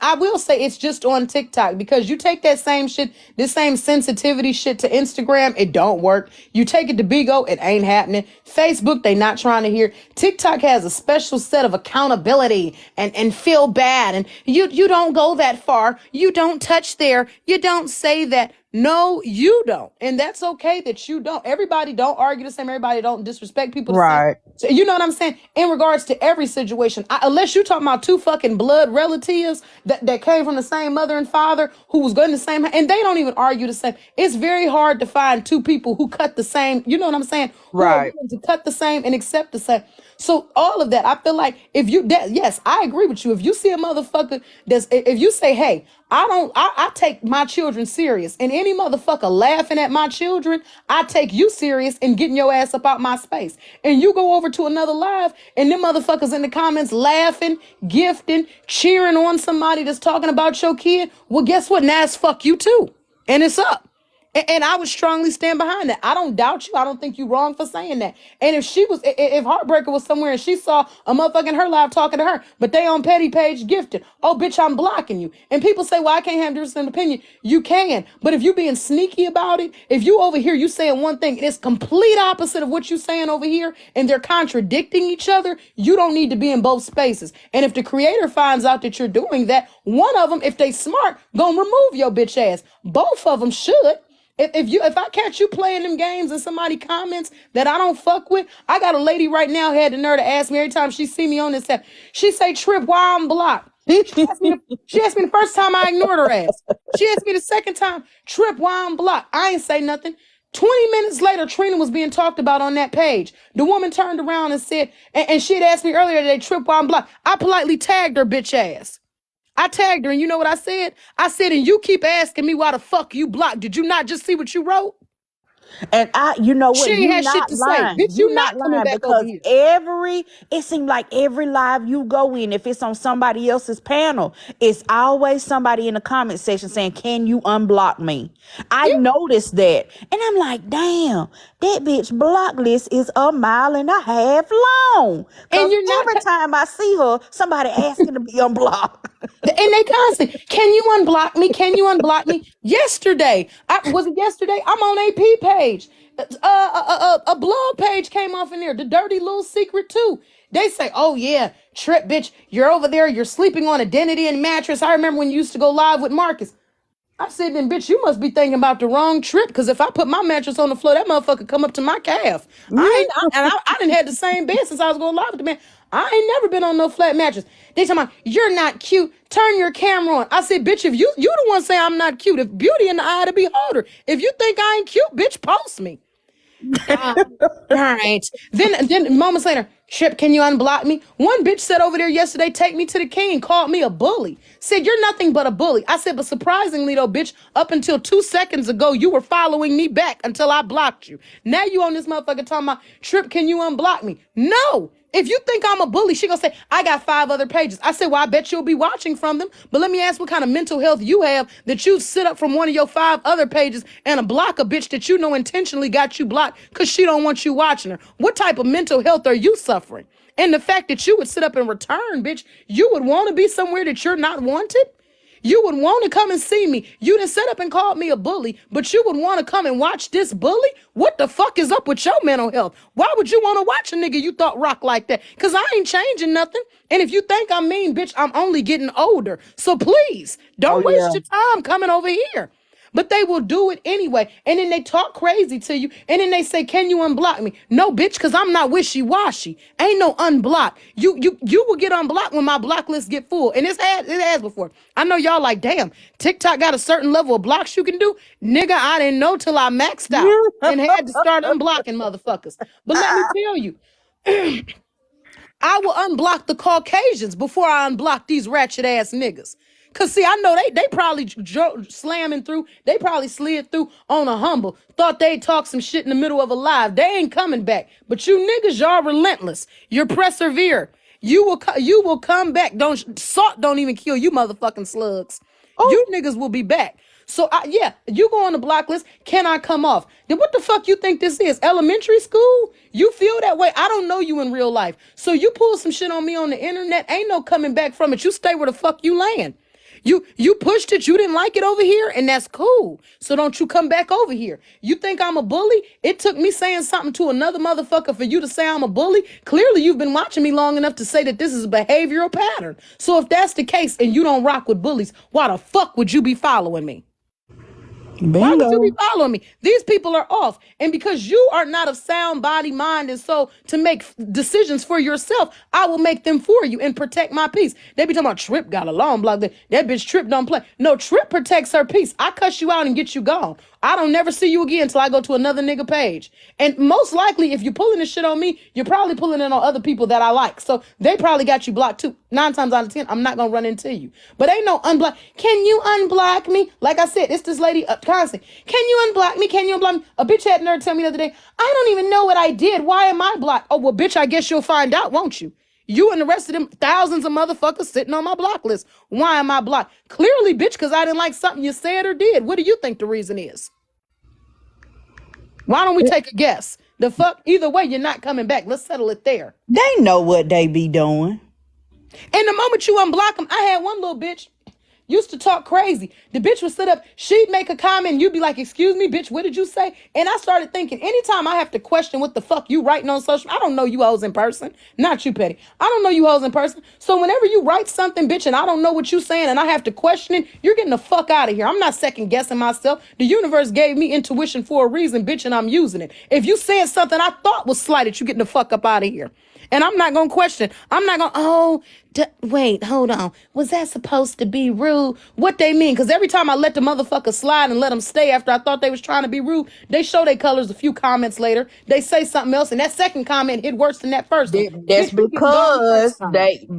I will say it's just on TikTok, because you take that same shit, this same sensitivity shit to Instagram, it don't work. You take it to Bigo, it ain't happening. Facebook, they not trying to hear. TikTok has a special set of accountability and feel bad, and you don't go that far. You don't touch there. You don't say that. No, you don't. And that's okay that you don't. Everybody don't argue the same. Everybody don't disrespect people the same. Right. So, you know what I'm saying? In regards to every situation, unless you talking about two fucking blood relatives that came from the same mother and father who was going the same, and they don't even argue the same. It's very hard to find two people who cut the same. You know what I'm saying? Who are Right. willing to cut the same and accept the same. So all of that, I feel like yes, I agree with you. If you see a motherfucker if you say, hey, I take my children serious, and any motherfucker laughing at my children, I take you serious and getting your ass up out my space. And you go over to another live and them motherfuckers in the comments laughing, gifting, cheering on somebody that's talking about your kid. Well, guess what? Now it's fuck you too. And it's up. And I would strongly stand behind that. I don't doubt you. I don't think you wrong for saying that. And if she was, if Heartbreaker was somewhere and she saw a motherfucker in her live talking to her, but they on petty page gifted, oh bitch, I'm blocking you. And people say, well, I can't have difference in opinion. You can, but if you being sneaky about it, if you over here you saying one thing, it's complete opposite of what you saying over here, and they're contradicting each other, you don't need to be in both spaces. And if the creator finds out that you're doing that, one of them, if they smart, gonna remove your bitch ass. Both of them should. If I catch you playing them games and somebody comments that I don't fuck with, I got a lady right now who had the nerve to ask me every time she see me on this app. She say, Trip, why I'm blocked? She asked me the first time, I ignored her ass. She asked me the second time, Trip, why I'm blocked? I ain't say nothing. 20 minutes later, Trina was being talked about on that page. The woman turned around and said, and she had asked me earlier today, Trip, why I'm blocked? I politely tagged her bitch ass. I tagged her, and you know what I said? I said, and you keep asking me why the fuck you blocked. Did you not just see what you wrote? And you know what? She ain't You had shit not to say. lying. Bitch, You you not not coming lying back over because here. it seems like every live you go in, if it's on somebody else's panel, it's always somebody in the comment section saying, "Can you unblock me?" I noticed that, and I'm like, damn, that bitch block list is 1.5 miles long. And Cause you're not, every time I see her, somebody asking to be unblocked. and they constantly, can you unblock me? Can you unblock me? Yesterday, was it yesterday? I'm on AP page. A blog page came off in there, the dirty little secret too. They say, oh yeah, Trip, bitch, you're over there, you're sleeping on identity and mattress. I remember when you used to go live with Marcus. I said, then, bitch, you must be thinking about the wrong trip. Because if I put my mattress on the floor, that motherfucker come up to my calf. I didn't had the same bed since I was going live with the man. I ain't never been on no flat mattress. They talking about, you're not cute. Turn your camera on. I said, bitch, if you the one say I'm not cute. If beauty in the eye of the beholder. If you think I ain't cute, bitch, post me. All right. Then moments later, Trip, can you unblock me? One bitch said over there yesterday, take me to the king, called me a bully. Said, you're nothing but a bully. I said, but surprisingly though, bitch, up until 2 seconds ago, you were following me back until I blocked you. Now you on this motherfucker talking about, Trip, can you unblock me? No. If you think I'm a bully, she gonna say, I got 5 other pages. I said, well, I bet you'll be watching from them. But let me ask what kind of mental health you have that you sit up from one of your 5 other pages and block a bitch that you know intentionally got you blocked because she don't want you watching her. What type of mental health are you suffering? And the fact that you would sit up and return, bitch, you would want to be somewhere that you're not wanted? You would want to come and see me. You done set up and called me a bully, but you would want to come and watch this bully? What the fuck is up with your mental health? Why would you want to watch a nigga you thought rock like that? Because I ain't changing nothing. And if you think I'm mean, bitch, I'm only getting older. So please, don't Oh waste yeah. your time coming over here. But they will do it anyway. And then they talk crazy to you. And then they say, can you unblock me? No, bitch, because I'm not wishy-washy. Ain't no unblock. You will get unblocked when my block list get full. And it has before. I know y'all like, damn, TikTok got a certain level of blocks you can do. Nigga, I didn't know till I maxed out and had to start unblocking motherfuckers. But let me tell you, I will unblock the Caucasians before I unblock these ratchet ass niggas. Cause see, I know they probably slamming through. They probably slid through on a humble. Thought they'd talk some shit in the middle of a live. They ain't coming back. But you niggas, y'all relentless. You're persevere. You will come back. Salt don't even kill you motherfucking slugs. You niggas will be back. So yeah, you go on the block list. Can I come off? Then what the fuck you think this is? Elementary school? You feel that way? I don't know you in real life. So you pull some shit on me on the internet. Ain't no coming back from it. You stay where the fuck you land. You pushed it, you didn't like it over here, and that's cool. So don't you come back over here. You think I'm a bully? It took me saying something to another motherfucker for you to say I'm a bully? Clearly you've been watching me long enough to say that this is a behavioral pattern. So if that's the case and you don't rock with bullies, why the fuck would you be following me? Why would you be following me? These people are off. And because you are not of sound body, mind, and soul to make decisions for yourself, I will make them for you and protect my peace. They be talking about Trip got a long block. That bitch Trip don't play. No, Trip protects her peace. I cuss you out and get you gone. I don't never see you again until I go to another nigga page. And most likely, if you're pulling this shit on me, you're probably pulling it on other people that I like. So they probably got you blocked too. 9 times out of 10, I'm not going to run into you. But ain't no unblock. Can you unblock me? Like I said, it's this lady constantly. Can you unblock me? Can you unblock me? A bitch had nerve tell me the other day, I don't even know what I did. Why am I blocked? Oh, well, bitch, I guess you'll find out, won't you? You and the rest of them thousands of motherfuckers sitting on my block list. Why am I blocked? Clearly, bitch, because I didn't like something you said or did. What do you think the reason is? Why don't we take a guess? The fuck? Either way, you're not coming back. Let's settle it there. They know what they be doing. And the moment you unblock them, I had one little bitch used to talk crazy. The bitch would sit up, she'd make a comment, you'd be like, excuse me, bitch, what did you say? And I started thinking, anytime I have to question what the fuck you writing on social, I don't know you hoes in person. Not you, Petty. I don't know you hoes in person. So whenever you write something, bitch, and I don't know what you saying and I have to question it, you're getting the fuck out of here. I'm not second guessing myself. The universe gave me intuition for a reason, bitch, and I'm using it. If you said something I thought was slighted, you getting the fuck up out of here. And I'm not going to question. I'm not going, wait, hold on. Was that supposed to be rude? What they mean? Because every time I let the motherfucker slide and let them stay after I thought they was trying to be rude, they show their colors a few comments later. They say something else, and that second comment hit worse than that first one. That's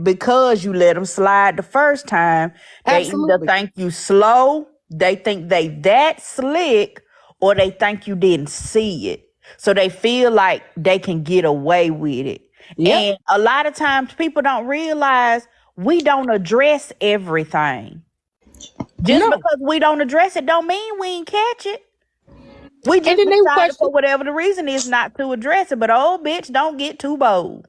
because you let them slide the first time. They either Absolutely. think you slow, they think they that slick, or they think you didn't see it. So they feel like they can get away with it. Yep. And a lot of times people don't realize we don't address everything. Just No. because we don't address it don't mean we ain't catch it. We just then they decided question- for whatever the reason is not to address it. But old bitch, don't get too bold.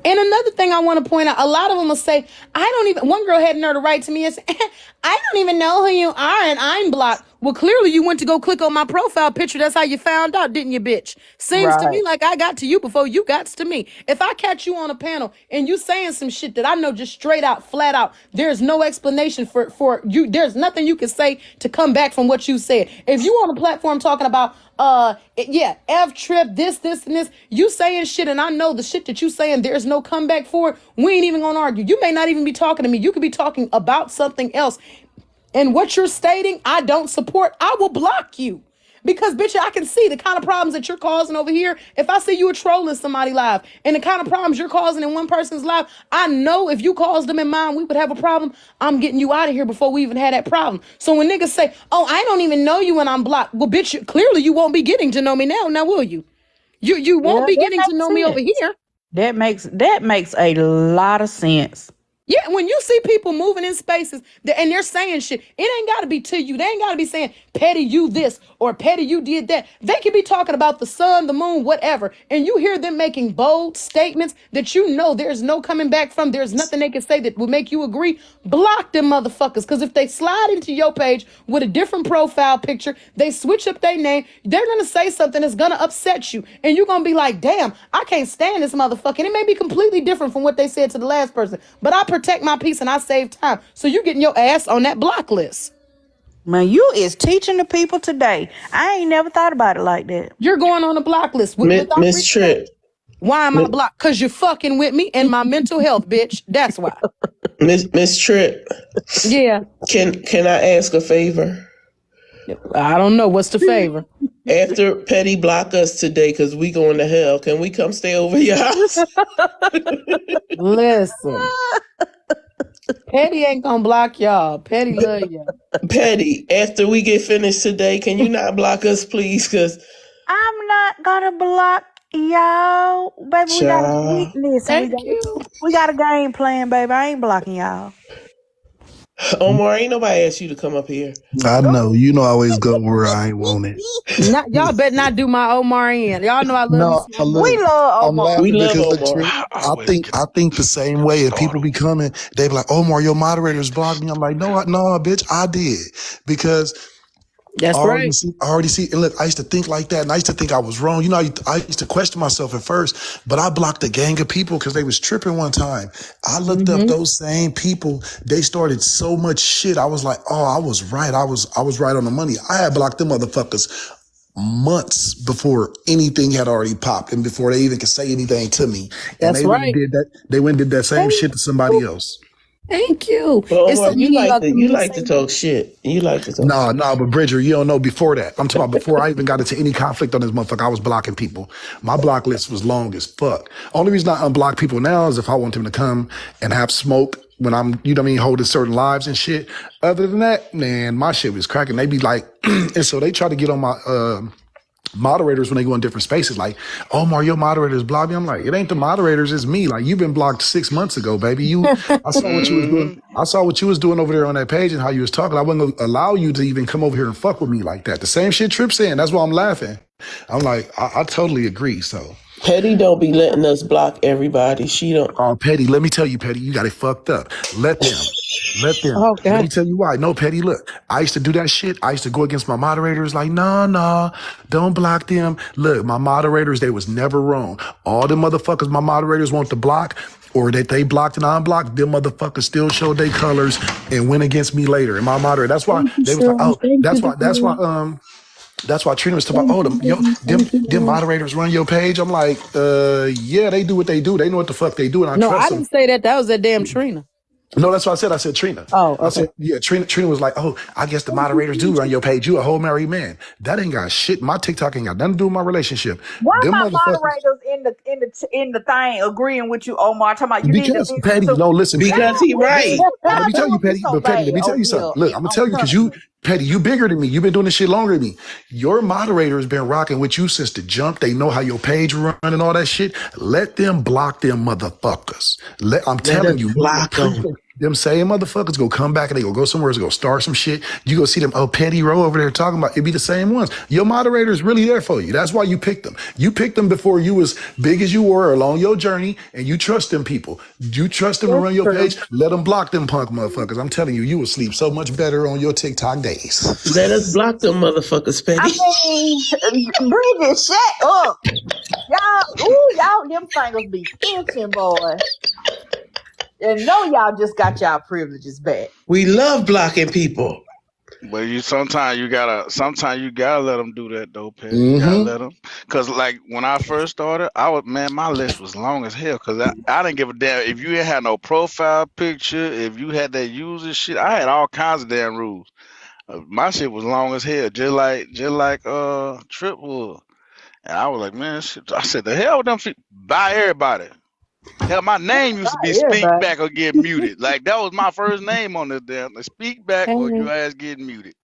And another thing I want to point out, a lot of them will say, one girl had nerve to write to me and say, I don't even know who you are and I'm blocked. Well, clearly you went to go click on my profile picture. That's how you found out, didn't you, bitch? Seems to me Right. like I got to you before you got to me. If I catch you on a panel and you saying some shit that I know just straight out, flat out, there's no explanation for you. There's nothing you can say to come back from what you said. If you on a platform talking about, F trip, this, and this, you saying shit and I know the shit that you saying, there's no comeback for it. We ain't even gonna argue. You may not even be talking to me. You could be talking about something else. And what you're stating, I don't support. I will block you. Because, bitch, I can see the kind of problems that you're causing over here. If I see you a trolling somebody live and the kind of problems you're causing in one person's life, I know if you caused them in mine, we would have a problem. I'm getting you out of here before we even had that problem. So when niggas say, oh, I don't even know you when I'm blocked. Well, bitch, clearly you won't be getting to know me now will you? You won't be getting to know me over here. That makes a lot of sense. Yeah, when you see people moving in spaces and they're saying shit, it ain't got to be to you. They ain't got to be saying, Petty, you this, or Petty, you did that. They could be talking about the sun, the moon, whatever. And you hear them making bold statements that you know there's no coming back from. There's nothing they can say that will make you agree. Block them motherfuckers. Because if they slide into your page with a different profile picture, they switch up their name, they're going to say something that's going to upset you. And you're going to be like, damn, I can't stand this motherfucker. And it may be completely different from what they said to the last person. But I protect my peace and I save time. So you getting your ass on that block list. Man, you is teaching the people today. I ain't never thought about it like that. You're going on the block list. Miss Tripp. Why am I blocked? Because you're fucking with me and my mental health, bitch. That's why. Miss Tripp. Yeah. Can I ask a favor? I don't know. What's the favor? After Petty block us today, because we going to hell, can we come stay over your house? Listen. Petty ain't gonna block y'all. Petty love y'all. Petty, after we get finished today, can you not block us, please? Because I'm not gonna block y'all, baby. Child. We got a game plan, baby. I ain't blocking y'all. Omar, ain't nobody asked you to come up here. I know. You know I always go where I ain't want it. Y'all better not do my Omar in. Y'all know I love No, you. I love, We love I'm Omar. laughing We love because the Omar. truth, I think the same way. If people be coming, they be like, "Omar, your moderators blocked me." I'm like, "No, bitch, I did," because That's I right. already see. And look, I used to think like that, and I used to think I was wrong. You know, I used to question myself at first, but I blocked a gang of people because they was tripping one time. I looked up those same people. They started so much shit. I was like, oh, I was right. I was right on the money. I had blocked them motherfuckers months before anything had already popped and before they even could say anything to me. And That's they right. did that. They went and did that same shit to somebody else. Thank you. But It's Omar, so you many like y'all to talk shit. You like to talk. No, but Bridger, you don't know before that. I'm talking about before I even got into any conflict on this motherfucker, I was blocking people. My block list was long as fuck. Only reason I unblock people now is if I want them to come and have smoke when I'm, you know what I mean, holding certain lives and shit. Other than that, man, my shit was cracking. They be like, and so they try to get on my moderators when they go in different spaces, like, oh, Mario moderators block me. I'm like, it ain't the moderators, it's me. Like, you've been blocked 6 months ago, baby. I saw what you was doing. I saw what you was doing over there on that page and how you was talking. I wasn't gonna allow you to even come over here and fuck with me like that. The same shit Tripp saying. That's why I'm laughing. I'm like, I totally agree. So, Petty don't be letting us block everybody. She don't. Petty, let me tell you, Petty, you got it fucked up. Let them. Let them. Oh Let me God. tell you why. No, Petty, look, I used to do that shit. I used to go against my moderators like, nah, don't block them. Look, my moderators, they was never wrong. All the motherfuckers my moderators want to block or that they blocked and unblocked, them motherfuckers still showed their colors and went against me later. And my moderator, that's why Thank you, they was like, Shirley. Thank you, that's why Trina was talking about, Thank you, baby. Thank you, them Lord. moderators run your page. I'm like, yeah, they do what they do. They know what the fuck they do, and I No, trust I them. didn't say that. That was that damn Trina. No, that's what I said. I said Trina. Oh, I okay. said, yeah, Trina was like, oh, I guess the moderators do run your page. You a whole married man. That ain't got shit. My TikTok ain't got nothing to do with my relationship. Why Them my motherfuckers. moderators in the thing agreeing with you, Omar? Talking about you need to Because listen Petty, to no, listen, Petty. Because he right. But let me tell you, y'all do be Petty. so But Petty, let bad me tell over you something. here Look, I'm gonna on tell you because you, Clubhouse. Petty, you bigger than me. You've been doing this shit longer than me. Your moderator has been rocking with you since the jump. They know how your page run and all that shit. Let them block them motherfuckers. I'm Let telling us you, you will block them. appreciate them same motherfuckers go come back and they go somewhere else, go start some shit. You go see them, oh, Petty Row over there talking about it be the same ones. Your moderator is really there for you. That's why you picked them. You picked them before you was big as you were along your journey, and you trust them people. You trust them to That's run your true. page. Let them block them punk motherfuckers. I'm telling you, you will sleep so much better on your TikTok Let us days. block them motherfuckers, I Petty. mean, Bridget, shut up. Y'all, them fingers be itching, boy. And know y'all just got y'all privileges back. We love blocking people. But sometimes you gotta let them do that though, Petty. You gotta Mm-hmm. let them, cause like when I first started, my list was long as hell, cause I didn't give a damn if you ain't had no profile picture, if you had that user shit. I had all kinds of damn rules. My shit was long as hell, just like Trip was, and I was like, man, shit. I said the hell with them shit. Bye everybody. Hell, my name used to be Speak Everybody. Back or Get Muted. Like that was my first name on this damn. Speak Back or Hey. your ass get muted.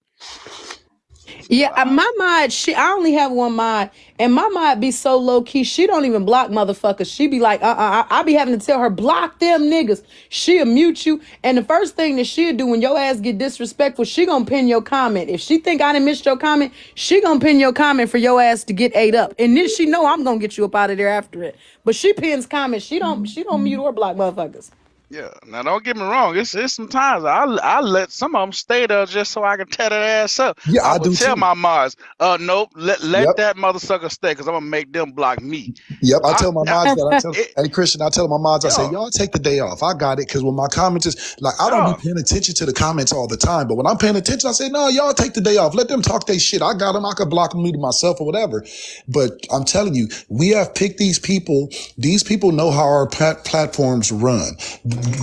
Yeah, So I, my mod, I only have one mod, and my mod be so low key. She don't even block motherfuckers. She be like, I be having to tell her block them niggas. She'll mute you, and the first thing that she'll do when your ass get disrespectful, she gonna pin your comment. If she think I done missed your comment, she gonna pin your comment for your ass to get ate up, and then she know I'm gonna get you up out of there after it. But she pins comments. She don't mute or block motherfuckers. yeah. Now don't get me wrong. It's sometimes I let some of them stay there just so I can tear their ass up. Yeah, I I would do tell too. my mods, nope, let Yep. that motherfucker stay, cause I'm gonna make them block me. Yep, I I, tell my I mods that. it, Hey Christian, I tell my mods, I say, yeah, y'all take the day off. I got it, because when my comments is like, I don't be yeah. paying attention to the comments all the time, but when I'm paying attention, I say, no, y'all take the day off. Let them talk their shit. I got them. I could block them, mute myself or whatever. But I'm telling you, we have picked these people. These people know how our platforms run.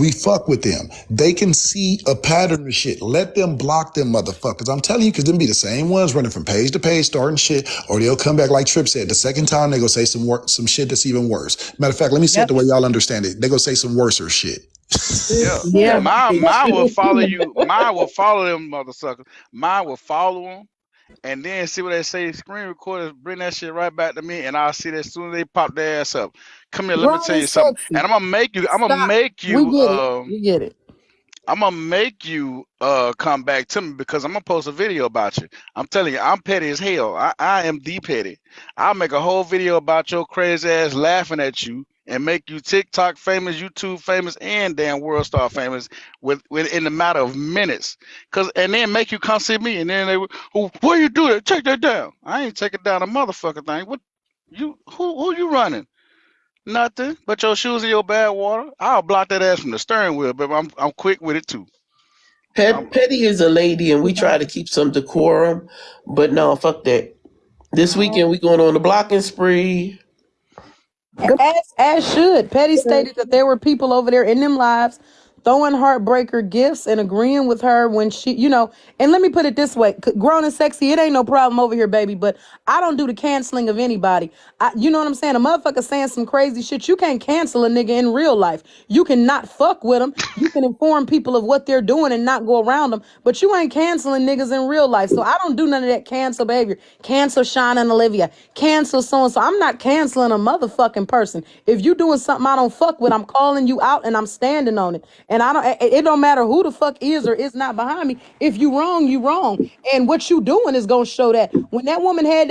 We fuck with them. They can see a pattern of shit. Let them block them motherfuckers. I'm telling you, because them be the same ones running from page to page, starting shit, or they'll come back like Trip said. The second time they go say some shit that's even worse. Matter of fact, let me say it Yep. the way y'all understand it. They go say some worser shit. Yeah. Yeah. Mine will follow you. Mine will follow them motherfuckers. Mine will follow them and then see what they say. Screen recorders bring that shit right back to me, and I'll see that as soon as they pop their ass up. Come here, let me Grown tell and you something. sexy. And I'm gonna make you. I'm gonna Stop. make We you. get it. We get it. I'm gonna make you come back to me because I'm gonna post a video about you. I'm telling you, I'm petty as hell. I am the petty. I'll make a whole video about your crazy ass laughing at you and make you TikTok famous, YouTube famous, and damn world star famous within the matter of minutes. And then make you come see me, and then they, where you do that? Take that down. I ain't taking down a motherfucking thing. What you? Who you running? Nothing but your shoes in your bad water. I'll block that ass from the steering wheel, but I'm quick with it too. Petty is a lady, and we try to keep some decorum. But no, fuck that. This weekend we going on the blocking spree. As should. Petty stated that there were people over there in them lives throwing heartbreaker gifts and agreeing with her when she, and let me put it this way, grown and sexy, it ain't no problem over here, baby, but I don't do the canceling of anybody. You know what I'm saying? A motherfucker saying some crazy shit, you can't cancel a nigga in real life. You cannot fuck with them. You can inform people of what they're doing and not go around them, but you ain't canceling niggas in real life. So I don't do none of that cancel behavior. Cancel Sean and Olivia. Cancel so-and-so. I'm not canceling a motherfucking person. If you doing something I don't fuck with, I'm calling you out and I'm standing on it. And And I don't. It don't matter who the fuck is or is not behind me. If you wrong, you wrong. And what you doing is gonna show that. When that woman had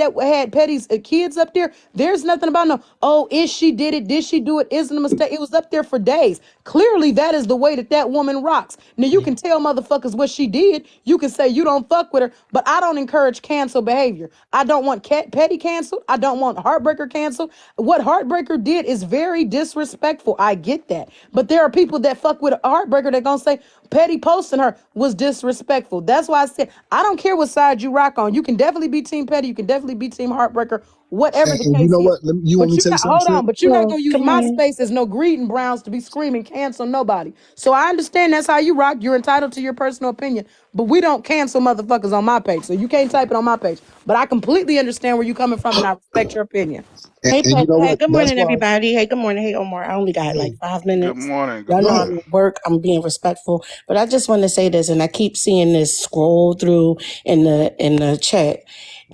Petty's kids up there, there's nothing about no. Oh, is she did it? Did she do it? Isn't a mistake? It was up there for days. Clearly, that is the way that woman rocks. Now you can tell motherfuckers what she did. You can say you don't fuck with her, but I don't encourage cancel behavior. I don't want Petty canceled. I don't want Heartbreaker canceled. What Heartbreaker did is very disrespectful. I get that, but there are people that fuck with a Heartbreaker that gonna say Petty posting her was disrespectful. That's why I said I don't care what side you rock on. You can definitely be Team Petty. You can definitely be Team Heartbreaker. Whatever the And you case know is. what? You want But me to you tell you not something, hold Trip? on. But you're not Hello, gonna use good my morning. space as no greeting Browns to be screaming cancel nobody. So I understand that's how you rock. You're entitled to your personal opinion, but we don't cancel motherfuckers on my page. So you can't type it on my page. But I completely understand where you're coming from, and I respect your opinion. Hey, And you know Hey, what? good That's morning, why. everybody. Hey, good morning. Hey, Omar. I only got like 5 minutes. Good morning. Good Y'all Go know ahead. I'm morning. at work. I'm being respectful, but I just want to say this, and I keep seeing this scroll through in the chat.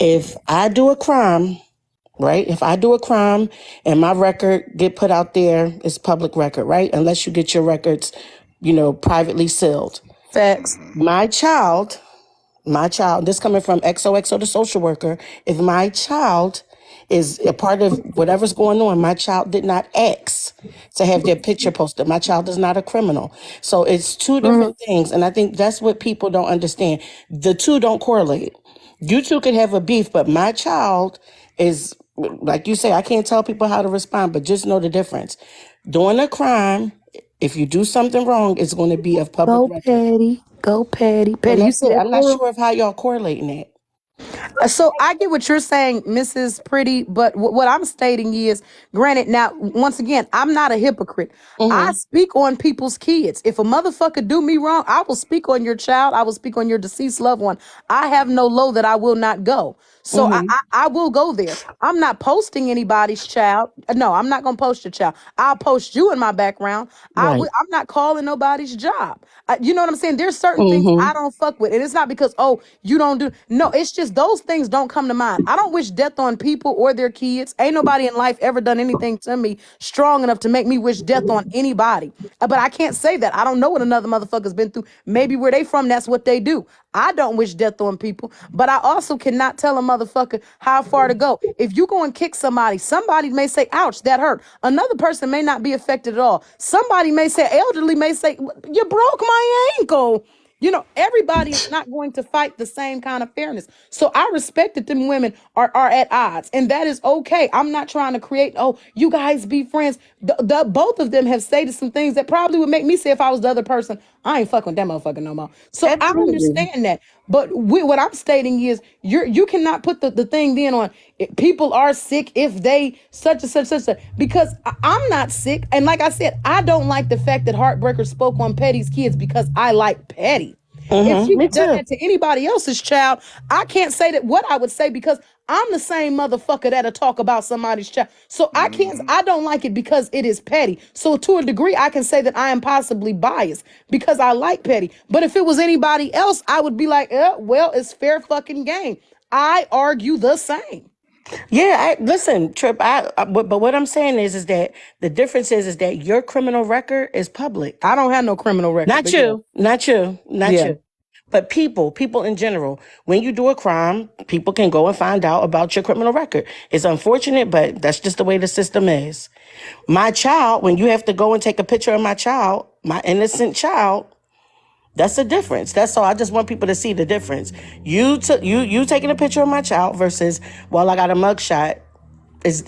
If I do a crime, right? If I do a crime and my record get put out there, it's public record, right? Unless you get your records, privately sealed. Facts. My child, this coming from XOXO, the social worker, if my child is a part of whatever's going on, my child did not ask to have their picture posted. My child is not a criminal. So it's two different things. And I think that's what people don't understand. The two don't correlate. You two could have a beef, but my child is, like you say, I can't tell people how to respond, but just know the difference. Doing a crime, if you do something wrong, it's going to be of public Go record. Petty. Go Petty. And Petty, you that's see it. that I'm not for? sure of how y'all correlating it. So I get what you're saying, Mrs. Pretty, but what I'm stating is, granted, now once again, I'm not a hypocrite. I Mm-hmm. speak on people's kids. If a motherfucker do me wrong, I will speak on your child. I will speak on your deceased loved one. I have no low that I will not go. So I, Mm-hmm. I, I will go there. I'm not posting anybody's child. No, I'm not gonna post your child. I'll post you in my background. Right. I'm not calling nobody's job. You know what I'm saying? There's certain things Mm-hmm. I don't fuck with, and it's not because you don't do. No, it's just those things don't come to mind. I don't wish death on people or their kids. Ain't nobody in life ever done anything to me strong enough to make me wish death on anybody. But I can't say that. I don't know what another motherfucker's been through. Maybe where they from, that's what they do. I don't wish death on people, but I also cannot tell a motherfucker how far to go. If you go and kick somebody may say, ouch, that hurt. Another person may not be affected at all. Somebody may say, elderly may say, you broke my ankle. Everybody is not going to fight the same kind of fairness. So I respect that them women are at odds, and that is okay. I'm not trying to create, you guys be friends. Both of them have stated some things that probably would make me say if I was the other person, I ain't fucking with that motherfucker no more. So I Absolutely. understand that. But what I'm stating is you cannot put the thing then on people are sick if they such and such, because I'm not sick. And like I said, I don't like the fact that Heartbreaker spoke on Petty's kids because I like Petty. If Mm-hmm. she Me had done too. that to anybody else's child, I can't say that what I would say because I'm the same motherfucker that'll talk about somebody's child. So Hmm. I don't like it because it is petty. So to a degree, I can say that I am possibly biased because I like petty. But if it was anybody else, I would be like, well, it's fair fucking game. I argue the same. Yeah, listen, Trip. But what I'm saying is that the difference is that your criminal record is public. I don't have no criminal record, Not but yeah. you, not you, not Yeah. you. But people in general, when you do a crime, people can go and find out about your criminal record. It's unfortunate, but that's just the way the system is. My child, when you have to go and take a picture of my child, my innocent child, that's the difference. That's all. I just want people to see the difference. You taking a picture of my child versus, well, I got a mugshot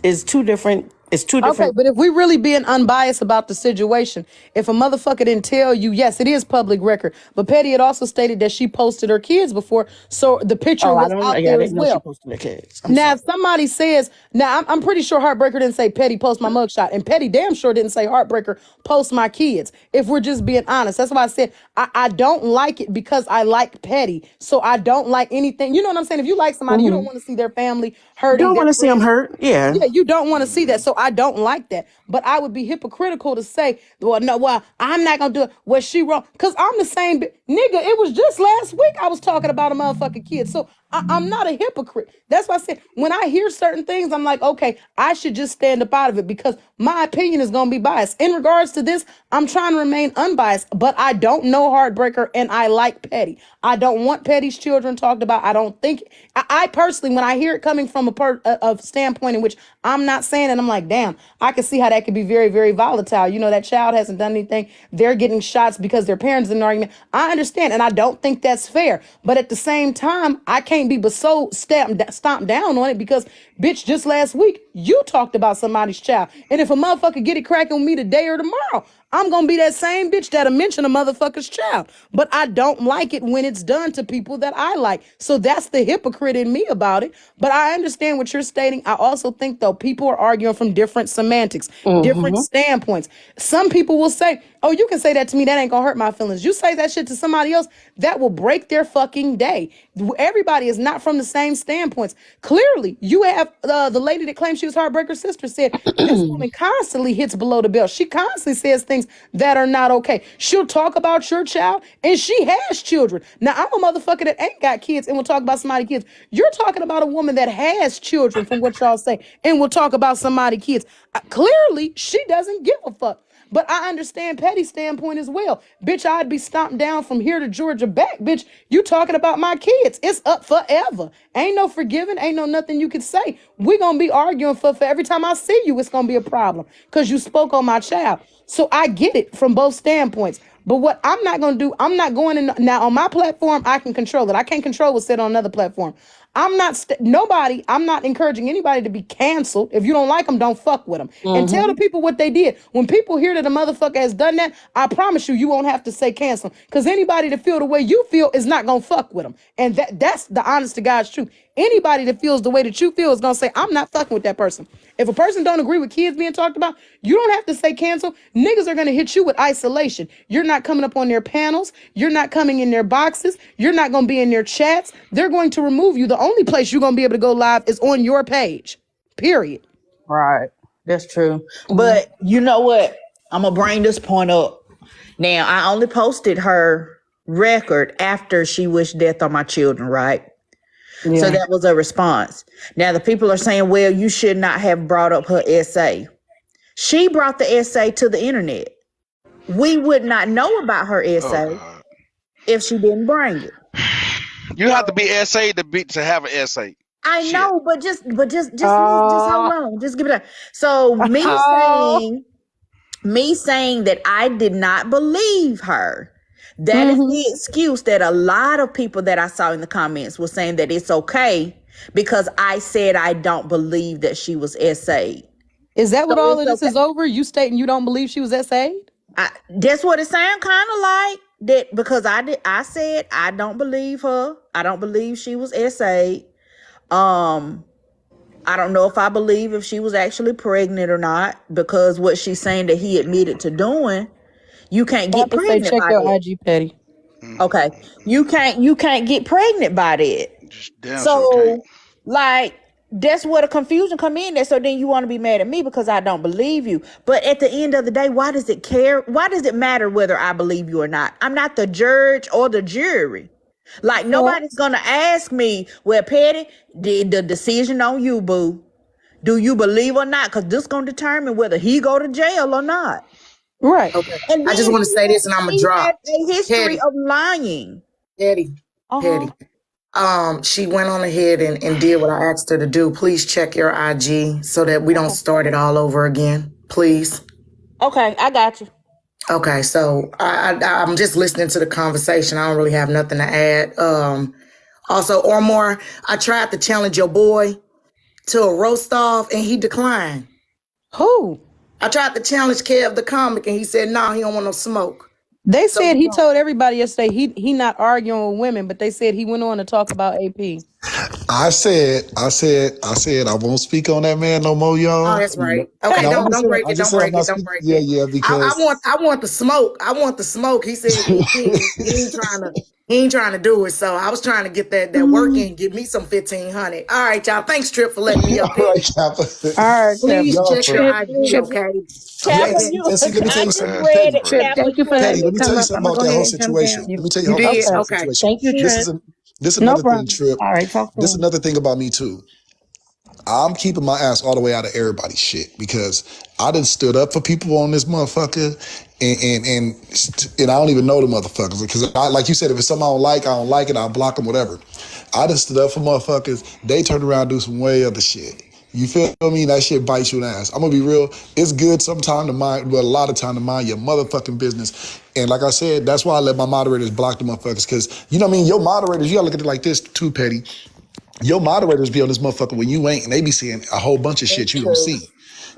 is two different. It's two Okay, different. but if we really being unbiased about the situation, if a motherfucker didn't tell you, yes, it is public record. But Petty had also stated that she posted her kids before, so the picture Oh, I was don't know. out Yeah, I there as didn't know she well. posted the kids. I'm Now, sorry. if somebody says, now I'm pretty sure Heartbreaker didn't say Petty post my mugshot, and Petty damn sure didn't say Heartbreaker post my kids. If we're just being honest, that's why I said I don't like it because I like Petty, so I don't like anything. You know what I'm saying? If you like somebody, you don't want to see their family hurting, Don't their want to see them friends. hurt. Yeah. Yeah, you don't want to see that. So I don't like that. But I would be hypocritical to say, well, no, well, I'm not going to do it. Was she wrong? Because I'm the same. Nigga, it was just last week I was talking about a motherfucking kid. So I'm not a hypocrite. That's why I said when I hear certain things, I'm like, okay, I should just stand up out of it because my opinion is going to be biased. In regards to this, I'm trying to remain unbiased, but I don't know Heartbreaker and I like Petty. I don't want Petty's children talked about. I don't think, I personally, when I hear it coming from a standpoint in which I'm not saying it, I'm like, damn, I can see how that could be very, very volatile. You know, that child hasn't done anything. They're getting shots because their parents in an argument. I understand, and I don't think that's fair. But at the same time, I can't be but so stomped down on it because, bitch, just last week, you talked about somebody's child. And if a motherfucker get it cracking with me today or tomorrow, I'm going to be that same bitch that'll mention a motherfucker's child. But I don't like it when it's done to people that I like. So that's the hypocrite in me about it. But I understand what you're stating. I also think, though, people are arguing from different semantics, different standpoints. Some people will say, oh, you can say that to me. That ain't going to hurt my feelings. You say that shit to somebody else, that will break their fucking day. Everybody is not from the same standpoints. Clearly, you have the lady that claims she was Heartbreaker's sister said, this woman constantly hits below the belt. She constantly says things that are not okay. She'll talk about your child, and she has children. Now, I'm a motherfucker that ain't got kids and will talk about somebody's kids. You're talking about a woman that has children, from what y'all say, and will talk about somebody's kids. Clearly, she doesn't give a fuck. But I understand Petty's standpoint as well. Bitch, I'd be stomped down from here to Georgia back. Bitch, you talking about my kids. It's up forever. Ain't no forgiving. Ain't no nothing you can say. We going to be arguing for every time I see you, it's going to be a problem because you spoke on my child. So I get it from both standpoints. But what I'm not going to do, I'm not going in. Now, on my platform, I can control it. I can't control what's said on another platform. I'm not encouraging anybody to be canceled. If you don't like them, don't fuck with them. And tell the people what they did. When people hear that a motherfucker has done that, I promise you won't have to say cancel. Because anybody that feel the way you feel is not going to fuck with them. And that's the honest to God's truth. Anybody that feels the way that you feel is going to say, I'm not fucking with that person. If a person don't agree with kids being talked about, you don't have to say cancel. Niggas are going to hit you with isolation. You're not coming up on their panels. You're not coming in their boxes. You're not going to be in their chats. They're going to remove you. The only place you're going to be able to go live is on your page, period. Right. That's true. But you know what? I'm going to bring this point up. Now, I only posted her record after she wished death on my children, right? Yeah. So that was a response. Now, the people are saying, well, you should not have brought up her essay. She brought the essay to the internet. We would not know about her essay if she didn't bring it. You have to be essayed to have an essay. I know, but just hold on. Just give it up. So me saying that I did not believe her. That is the excuse that a lot of people that I saw in the comments were saying that it's okay because I said I don't believe that she was essayed. Is that what all of this is over? You stating you don't believe she was essayed? That's what it sounds kind of like. That because I said I don't believe her. I don't believe she was essayed. I don't know if I believe if she was actually pregnant or not because what she's saying that he admitted to doing. You can't get pregnant check by your that. IG, Petty. Okay. You can't get pregnant by that. So like that's where the confusion come in there. So then you want to be mad at me because I don't believe you. But at the end of the day, why does it care? Why does it matter whether I believe you or not? I'm not the judge or the jury. Like nobody's gonna ask me, well, Petty, did the decision on you, boo. Do you believe or not? Because this gonna determine whether he go to jail or not. Right. Okay. And I just want to say this, and I'm gonna drop a history of lying. Petty. She went on ahead and did what I asked her to do. Please check your IG so that we don't start it all over again, please. Okay, I got you. Okay, so I'm just listening to the conversation. I don't really have nothing to add. Also, Ormore, I tried to challenge your boy to a roast off, and he declined. Who? I tried to challenge Kev the comic, and he said, no, he don't want no smoke. They said he told everybody yesterday he not arguing with women, but they said he went on to talk about AP. I said, I won't speak on that man no more, y'all. Oh, that's right. Okay, don't break it. Don't break it. Yeah, because I want the smoke. I want the smoke. He said he ain't trying to do it. So I was trying to get that work in, give me some 1,500. All right, y'all. Thanks, Trip, for letting me up here. All right, please check your IG, okay? Let me tell you something. Thank you for Petty, let me tell you something about that whole situation. Let me tell you how situation. Thank you, This No another thing, problem. Trip. All right, talk to This him. another thing about me too. I'm keeping my ass all the way out of everybody's shit because I done stood up for people on this motherfucker, and I don't even know the motherfuckers because like you said, if it's something I don't like it, I'll block them, whatever. I done stood up for motherfuckers. They turn around and do some way other shit. You feel me? That shit bites you in the ass. I'm gonna be real. It's good sometimes to mind, but a lot of time to mind your motherfucking business. And like I said, that's why I let my moderators block the motherfuckers because you know what I mean. Your moderators, you gotta look at it like this too, Petty. Your moderators be on this motherfucker when you ain't, and they be seeing a whole bunch of shit That's you don't true. see.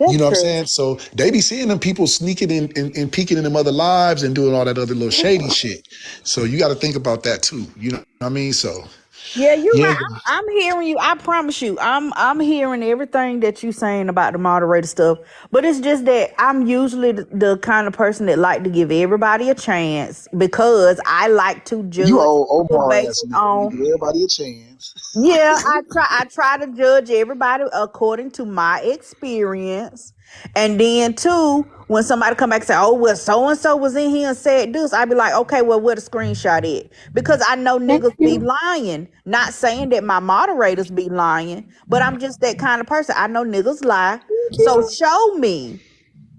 You That's know what I'm true. saying? So they be seeing them people sneaking in and peeking in them other lives and doing all that other little shady shit. So you got to think about that too. You know what I mean? So Yeah, you're yeah, right. I'm hearing you. I promise you. I'm hearing everything that you saying about the moderator stuff. But it's just that I'm usually the kind of person that like to give everybody a chance because I like to you judge old people Omar based ass nigga. You on. give everybody a chance. Yeah, I try to judge everybody according to my experience. And then too, when somebody come back and say, "Oh, well, so and so was in here and said this," I be like, "Okay, well, where the screenshot at?" Because I know Thank niggas be you. lying. Not saying that my moderators be lying, but I'm just that kind of person. I know niggas lie. Thank So you. show me.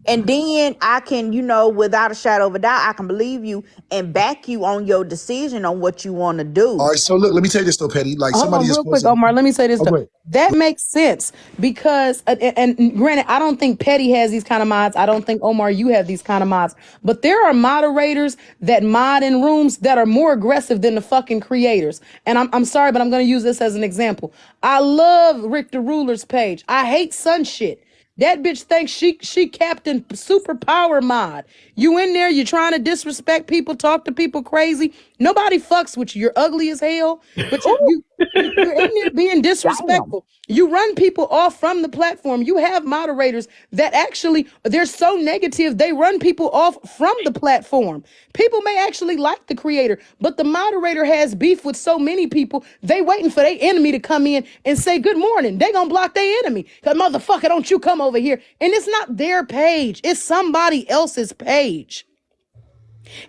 And then I can, without a shadow of a doubt, I can believe you and back you on your decision on what you want to All do. right, so look, let me tell you this though, Petty. Like Hold somebody on, just real quick, posted. Omar. Let me say this Oh, though. go ahead. That makes sense because, and granted, I don't think Petty has these kind of mods. I don't think Omar, you have these kind of mods. But there are moderators that mod in rooms that are more aggressive than the fucking creators. And I'm sorry, but I'm going to use this as an example. I love Rick the Ruler's page. I hate Sun shit. That bitch thinks she Captain Superpower mod. You in there, you trying to disrespect people, talk to people crazy. Nobody fucks with you. You're ugly as hell, but Ooh, you're in there being damn. disrespectful. You run people off from the platform. You have moderators that actually they're so negative they run people off from the platform. People may actually like the creator, but the moderator has beef with so many people. They waiting for their enemy to come in and say good morning. They gonna block their enemy. Cause motherfucker, don't you come over here. And it's not their page. It's somebody else's page.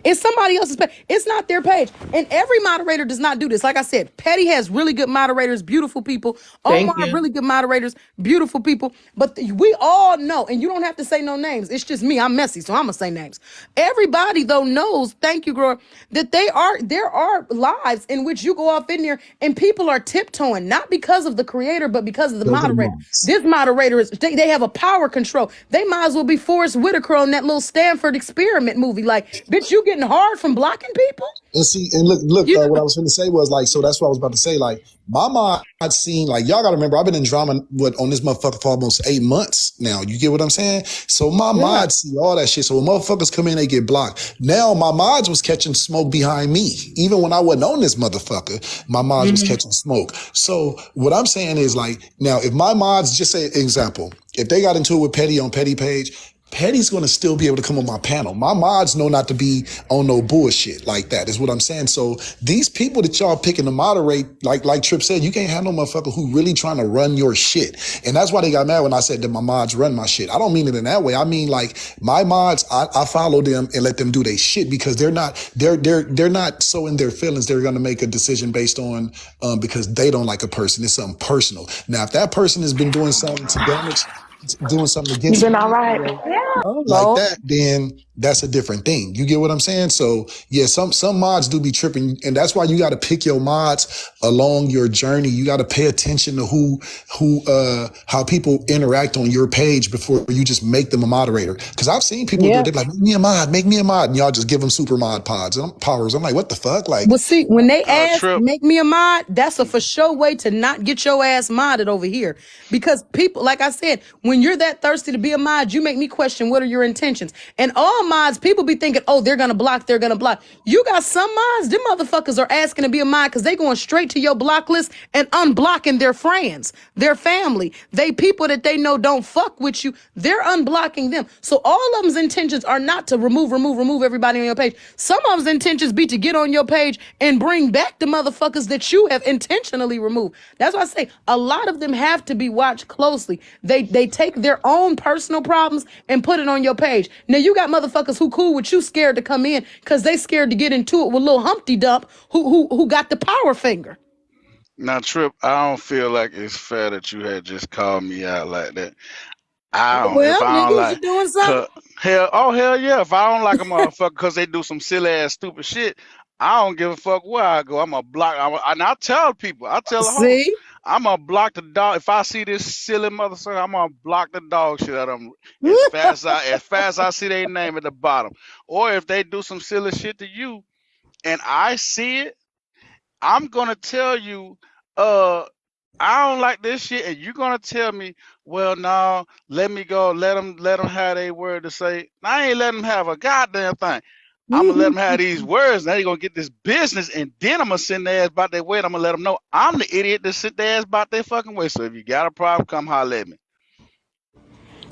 It's somebody else's page. It's not their page. And every moderator does not do this. Like I said, Petty has really good moderators, beautiful people. Thank Omar, you. really good moderators, beautiful people. But we all know, and you don't have to say no names. It's just me. I'm messy, so I'm gonna say names. Everybody though knows, thank you, girl, that there are lives in which you go off in there and people are tiptoeing, not because of the creator, but because of the Those are the moderator. mods. This moderator is they have a power control. They might as well be Forrest Whitaker on that little Stanford experiment movie. Like, bitch, you getting hard from blocking people? And see, and look, You what I know? was going to say was like, so that's what I was about to say. Like, my mod seen, like, y'all got to remember, I've been in drama on this motherfucker for almost 8 months now. You get what I'm saying? So my Yeah. mods see all that shit. So when motherfuckers come in, they get blocked. Now my mods was catching smoke behind me. Even when I wasn't on this motherfucker, my mods was catching smoke. So what I'm saying is like, now if my mods, just say example, if they got into it with Petty on Petty page, Petty's gonna still be able to come on my panel. My mods know not to be on no bullshit like that, is what I'm saying. So these people that y'all picking to moderate, like Trip said, you can't have no motherfucker who really trying to run your shit. And that's why they got mad when I said that my mods run my shit. I don't mean it in that way. I mean like my mods, I follow them and let them do their shit because they're not so in their feelings. They're gonna make a decision based on because they don't like a person. It's something personal. Now, if that person has been doing something to damage, doing something You against been me all right? anyway, Oh like Lord. that, then that's a different thing. You get what I'm saying? So yeah, some mods do be tripping, and that's why you got to pick your mods along your journey. You got to pay attention to how people interact on your page before you just make them a moderator. Because I've seen people do it. Yeah. They're like, make me a mod, and y'all just give them super mod pods and powers. I'm like, what the fuck? Like, Well, see, when they ask, Trip. make me a mod, that's a for sure way to not get your ass modded over here. Because people, like I said, when you're that thirsty to be a mod, you make me question what are your intentions. And all mods, people be thinking, oh, they're gonna block, they're gonna block. You got some mods, them motherfuckers are asking to be a mod because they going straight to your block list and unblocking their friends, their family, they people that they know don't fuck with you. They're unblocking them. So all of them's intentions are not to remove everybody on your page. Some of them's intentions be to get on your page and bring back the motherfuckers that you have intentionally removed. That's why I say a lot of them have to be watched closely. They take their own personal problems and put it on your page. Now you got motherfuckers who cool with you scared to come in because they scared to get into it with little Humpty Dump who got the power finger. Now, Trip, I don't feel like it's fair that you had just called me out like that. I don't. If Well, I nigga, don't is you like, doing something? cause hell yeah. If I don't like a motherfucker because they do some silly ass stupid shit, I don't give a fuck where I go. I'm a block. And I tell people, I tell the host, See? I'm gonna block the dog. If I see this silly motherfucker, I'm gonna block the dog shit out of them as fast as I see their name at the bottom. Or if they do some silly shit to you and I see it, I'm gonna tell you, uh, I don't like this shit, and you're gonna tell me, well, no, let me go, let them have their word to say. I ain't letting them have a goddamn thing. I'm gonna let them have these words, and they gonna get this business, and then I'm gonna send their ass about their way, and I'm gonna let them know I'm the idiot that sent their ass about their fucking way. So if you got a problem, come holler at me.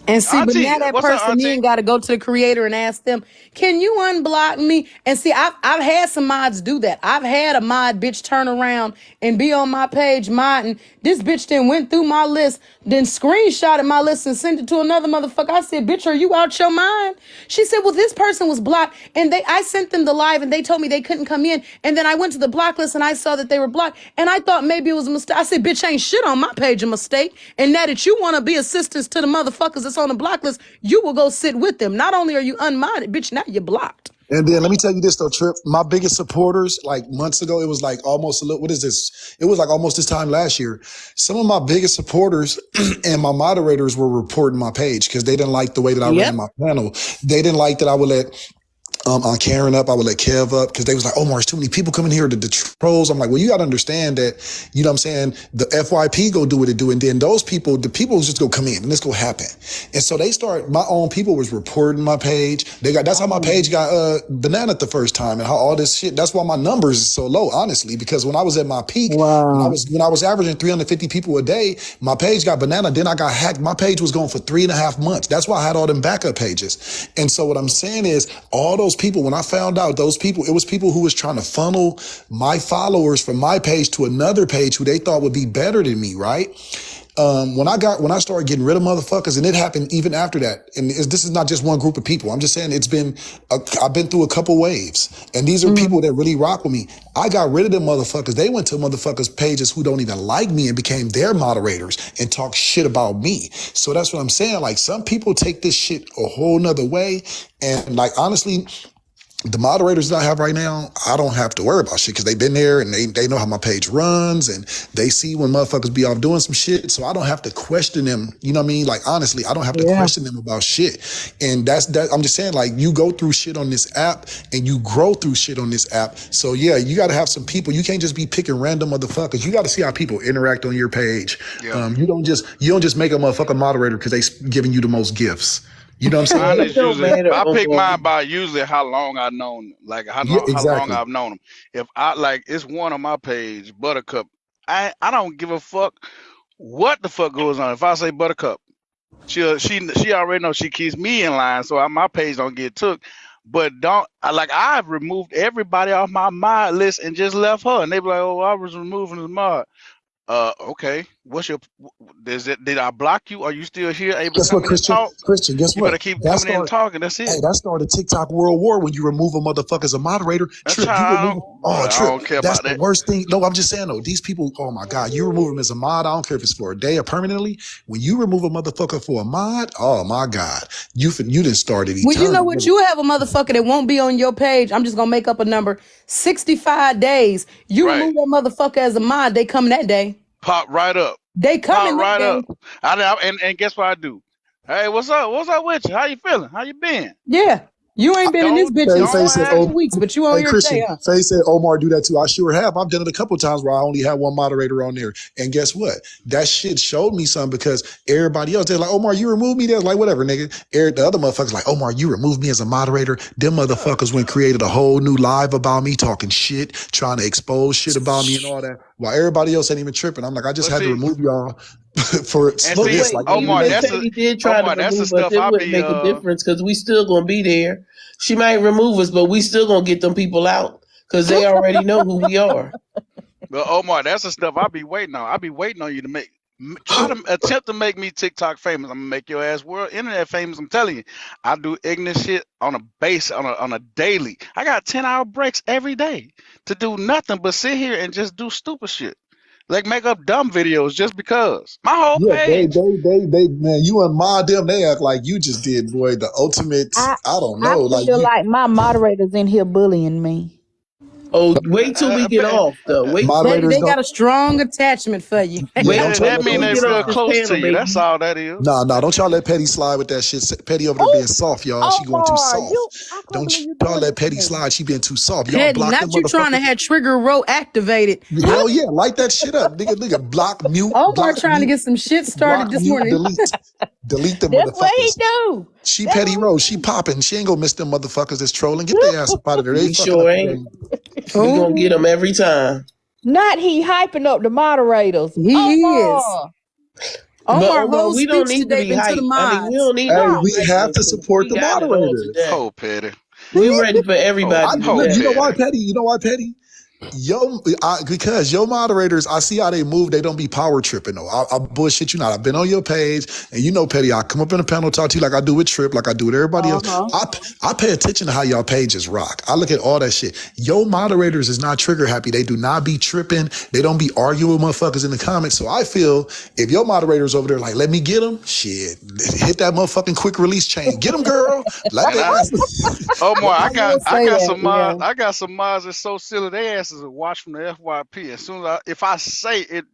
And see, but Auntie, now that what's up, person Auntie? then got to go to the creator and ask them, "Can you unblock me?" And see, I've had some mods do that. I've had a mod bitch turn around and be on my page modding. This bitch then went through my list, then screenshotted my list and sent it to another motherfucker. I said, "Bitch, are you out your mind?" She said, "Well, this person was blocked, and I sent them the live, and they told me they couldn't come in. And then I went to the block list and I saw that they were blocked, and I thought maybe it was a mistake." I said, "Bitch, ain't shit on my page a mistake. And now that you want to be assistance to the motherfuckers that's on the block list, you will go sit with them. Not only are you unmodded, bitch, now you're blocked." And then let me tell you this though, Trip. My biggest supporters, like months ago, it was like almost a little. What is this? It was like almost this time last year. Some of my biggest supporters and my moderators were reporting my page because they didn't like the way that I Yep. ran my panel. They didn't like that I would let on Karen up, I would let Kev up because they was like, "Oh, there's too many people coming here to the trolls." I'm like, well, you got to understand that, you know what I'm saying? The FYP go do what it do. And then those people, the people just go come in and this go happen. And so they start, my own people was reporting my page. That's how my page got banana the first time and how all this shit, that's why my numbers is so low, honestly, because when I was at my peak, Wow. when I was averaging 350 people a day, my page got banana. Then I got hacked. My page was going for 3.5 months. That's why I had all them backup pages. And so what I'm saying is all those people, when I found out those people, it was people who was trying to funnel my followers from my page to another page who they thought would be better than me, right? When I started getting rid of motherfuckers, and it happened even after that. And this is not just one group of people. I'm just saying I've been through a couple waves, and these are people that really rock with me. I got rid of them motherfuckers. They went to motherfuckers' pages who don't even like me and became their moderators and talk shit about me. So that's what I'm saying. Like some people take this shit a whole nother way, and like honestly, the moderators that I have right now, I don't have to worry about shit because they've been there and they know how my page runs and they see when motherfuckers be off doing some shit. So I don't have to question them. You know what I mean? Like, honestly, I don't have to question them about shit. And that's that. I'm just saying, like, you go through shit on this app and you grow through shit on this app. So yeah, you got to have some people. You can't just be picking random motherfuckers. You got to see how people interact on your page. Yeah. You don't just make a motherfucking moderator because they giving you the most gifts. You know what I'm saying? It don't matter, I pick Omar. mine by usually how long I've known them, like how Yeah, long exactly. I've known them. If I like, it's one on my page, Buttercup. I don't give a fuck what the fuck goes on. If I say Buttercup, she already knows she keeps me in line, so my page don't get took. But I've removed everybody off my mod list and just left her, and they be like, "Oh, I was removing the mod." Okay. What's your? Did I block you? Are you still here, able to Guess what, come in and Christian? talk? Christian, guess You what? better keep That coming in and started. talking. That's Hey, it. that started TikTok World War when you remove a motherfucker as a moderator. That's Trip, you remove. how Oh, I Trip, don't care that's about the that. worst thing. No, I'm just saying though. These people. Oh my God, you remove them as a mod. I don't care if it's for a day or permanently. When you remove a motherfucker for a mod, oh my God, you didn't start it Well, you know eternal. what? You have a motherfucker that won't be on your page. I'm just gonna make up a number. 65 days. You Right. remove that motherfucker as a mod, they come that day. Pop right up. They Pop coming that right day. up. And guess what I do? Hey, what's up? What's up with you? How you feeling? How you been? Yeah. You ain't been in this bitch Hey, in Faye said, 7 Don't "Oh, weeks, but you on hey here today, Christian." huh? Faye said, "Omar, do that too." I sure have. I've done it a couple times where I only had one moderator on there, and guess what? That shit showed me something because everybody else they're like, "Omar, you removed me." They're like, "Whatever, nigga." The other motherfuckers like, "Omar, you removed me as a moderator." Them motherfuckers went created a whole new live about me, talking shit, trying to expose shit about me and all that, while everybody else ain't even tripping. I'm like, I just but had to see remove y'all for and But see, this. wait, Like, you know even what I Omar, mean? if that's the Teddy did try to that's the remove us, stuff it I wouldn't be make a difference because we still gonna be there. She might remove us, but we still gonna get them people out because they already know who we are. but Omar, that's the stuff I be waiting on. I be waiting on you to try to attempt to make me TikTok famous. I'm gonna make your ass world internet famous. I'm telling you, I do ignorant shit on a base on a daily. I got 10-hour breaks every day to do nothing but sit here and just do stupid shit. Like make up dumb videos just because. My whole Yeah, page. man, you unmod them, they act like you just did, boy, the ultimate, I don't I know, like feel you, like my moderators in here bullying me. Oh, wait till we get Pe- off though. Wait, Petty, moderators they don't, got a strong attachment for you. yeah, wait, don't y'all that wait let mean till we they Petty get real off slide. this close to panel, you. That's baby. all that is. Nah, That don't y'all mean let Petty slide with that shit. Petty over there Oh, being soft, y'all. She going too Omar, soft. I can't Don't believe you y'all doing let this to Petty me. slide. She being too soft. Y'all Petty, block them not you trying to motherfuckers. have Trigger Row activated. Hell yeah, light that shit up, nigga. Omar trying to get some shit started Block, this mute, morning. delete them That's what he motherfuckers. do. She That's Petty what Rose, she popping. She ain't gonna miss them motherfuckers that's trolling. Get their ass up out of there. They We fucking sure up the ain't. game. We gonna get Oh, them every time. Not he hyping up the moderators. he is. Omar. But Omar Omar, whole we don't speech need to today be been to the hyped. I mean, we mods. don't need no Hey, No. we have excitement to because support we the got it all moderators. today. po petty. We ready for I everybody Po look, today. you know why, petty. Petty? You know why, Petty? Because your moderators, I see how they move. They don't be power tripping though. I bullshit you not. I've been on your page, and you know, Petty. I come up in the panel, talk to you like I do with Trip, like I do with everybody else. Uh-huh. I pay attention to how y'all pages rock. I look at all that shit. Your moderators is not trigger happy. They do not be tripping. They don't be arguing with motherfuckers in the comments. So I feel if your moderators over there like, let me get them, shit, hit that motherfucking quick release chain. Get them, girl. Let And their I ass. Omar, I will I say got that, some yeah. mods. I got some mods that's so silly. They asses will watch from the FYP. As soon as if I say it,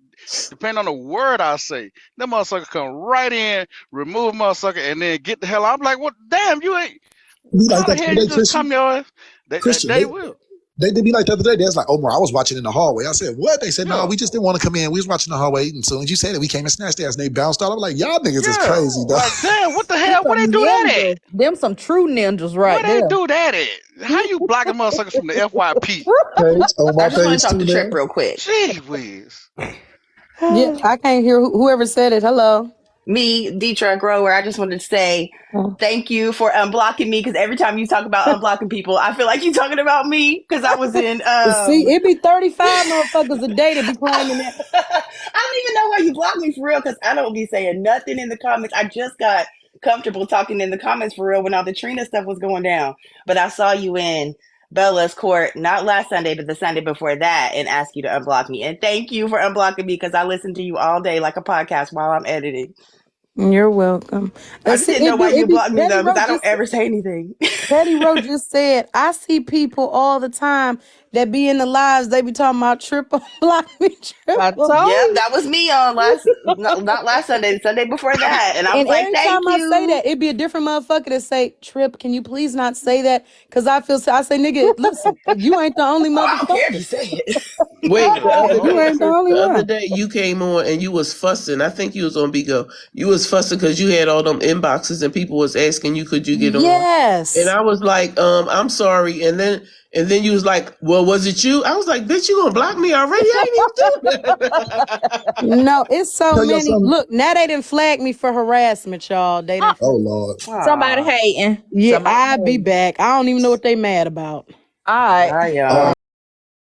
depending on the word I say, them motherfucker come right in, remove motherfucker, and then get the hell out. I'm like, what? Damn, you ain't. Be like How the that the hell other you day, just Christian. come your ass? Christian, They will. they did me like the other day. They was like, Omar, I was watching in the hallway. I said, what? They said, no, Yeah, we just didn't want to come in. We was watching the hallway. And as soon as you said it, we came and snatched their ass. And they bounced out. I'm like, y'all niggas is yeah. crazy, dog. Like, damn, what the Them hell? Where they some do that at? ninjas. Them some true ninjas Where right they there. do that at? How you blocking motherfuckers from the FYP? Page on I my just want to page talk too to Trip now. real quick. Gee whiz. Yeah, I can't hear whoever said it. Hello. Me, Deetra Grower, I just wanted to say Oh. thank you for unblocking me because every time you talk about unblocking people, I feel like you're talking about me because I was in See, it be 35 motherfuckers a day that be claiming that. I don't even know why you blocked me for real because I don't be saying nothing in the comments. I just got comfortable talking in the comments for real when all the Trina stuff was going down. But I saw you in Bella's court, not last Sunday, but the Sunday before that, and asked you to unblock me. And thank you for unblocking me because I listen to you all day like a podcast while I'm editing. You're welcome. I just See, didn't know why you it be blocked me Petty though, because I Roach don't just ever say anything. Petty Roach just said, I see people all the time that be in the lives, they be talking about triple block me, I triple. told Yep, you. that was me on not last Sunday, the Sunday before that. And I was And like, every thank time I say you. that, it be a different motherfucker that say, Trip, can you please not say that? Because I feel, I say, nigga, listen, you ain't the only Oh, I don't care if motherfucker. you say it. Wait, the I other said, you day, ain't the Lord. Chris, only the other one. day you came on and you was fussing. I think you was on Bigo. You was fussing because you had all them inboxes and people was asking you, could you get on? And Yes. I was like, I'm sorry. And then you was like, well, was it you? I was like, bitch, you gonna block me already? I ain't even do that. No, it's so Tell y'all many. something. Look, now they didn't flag me for harassment, y'all. They Uh, didn't. Oh, Lord. somebody Aw. hating. Yeah, Somebody I'll be hating. back. I don't even know what they mad about. All right. Bye, y'all.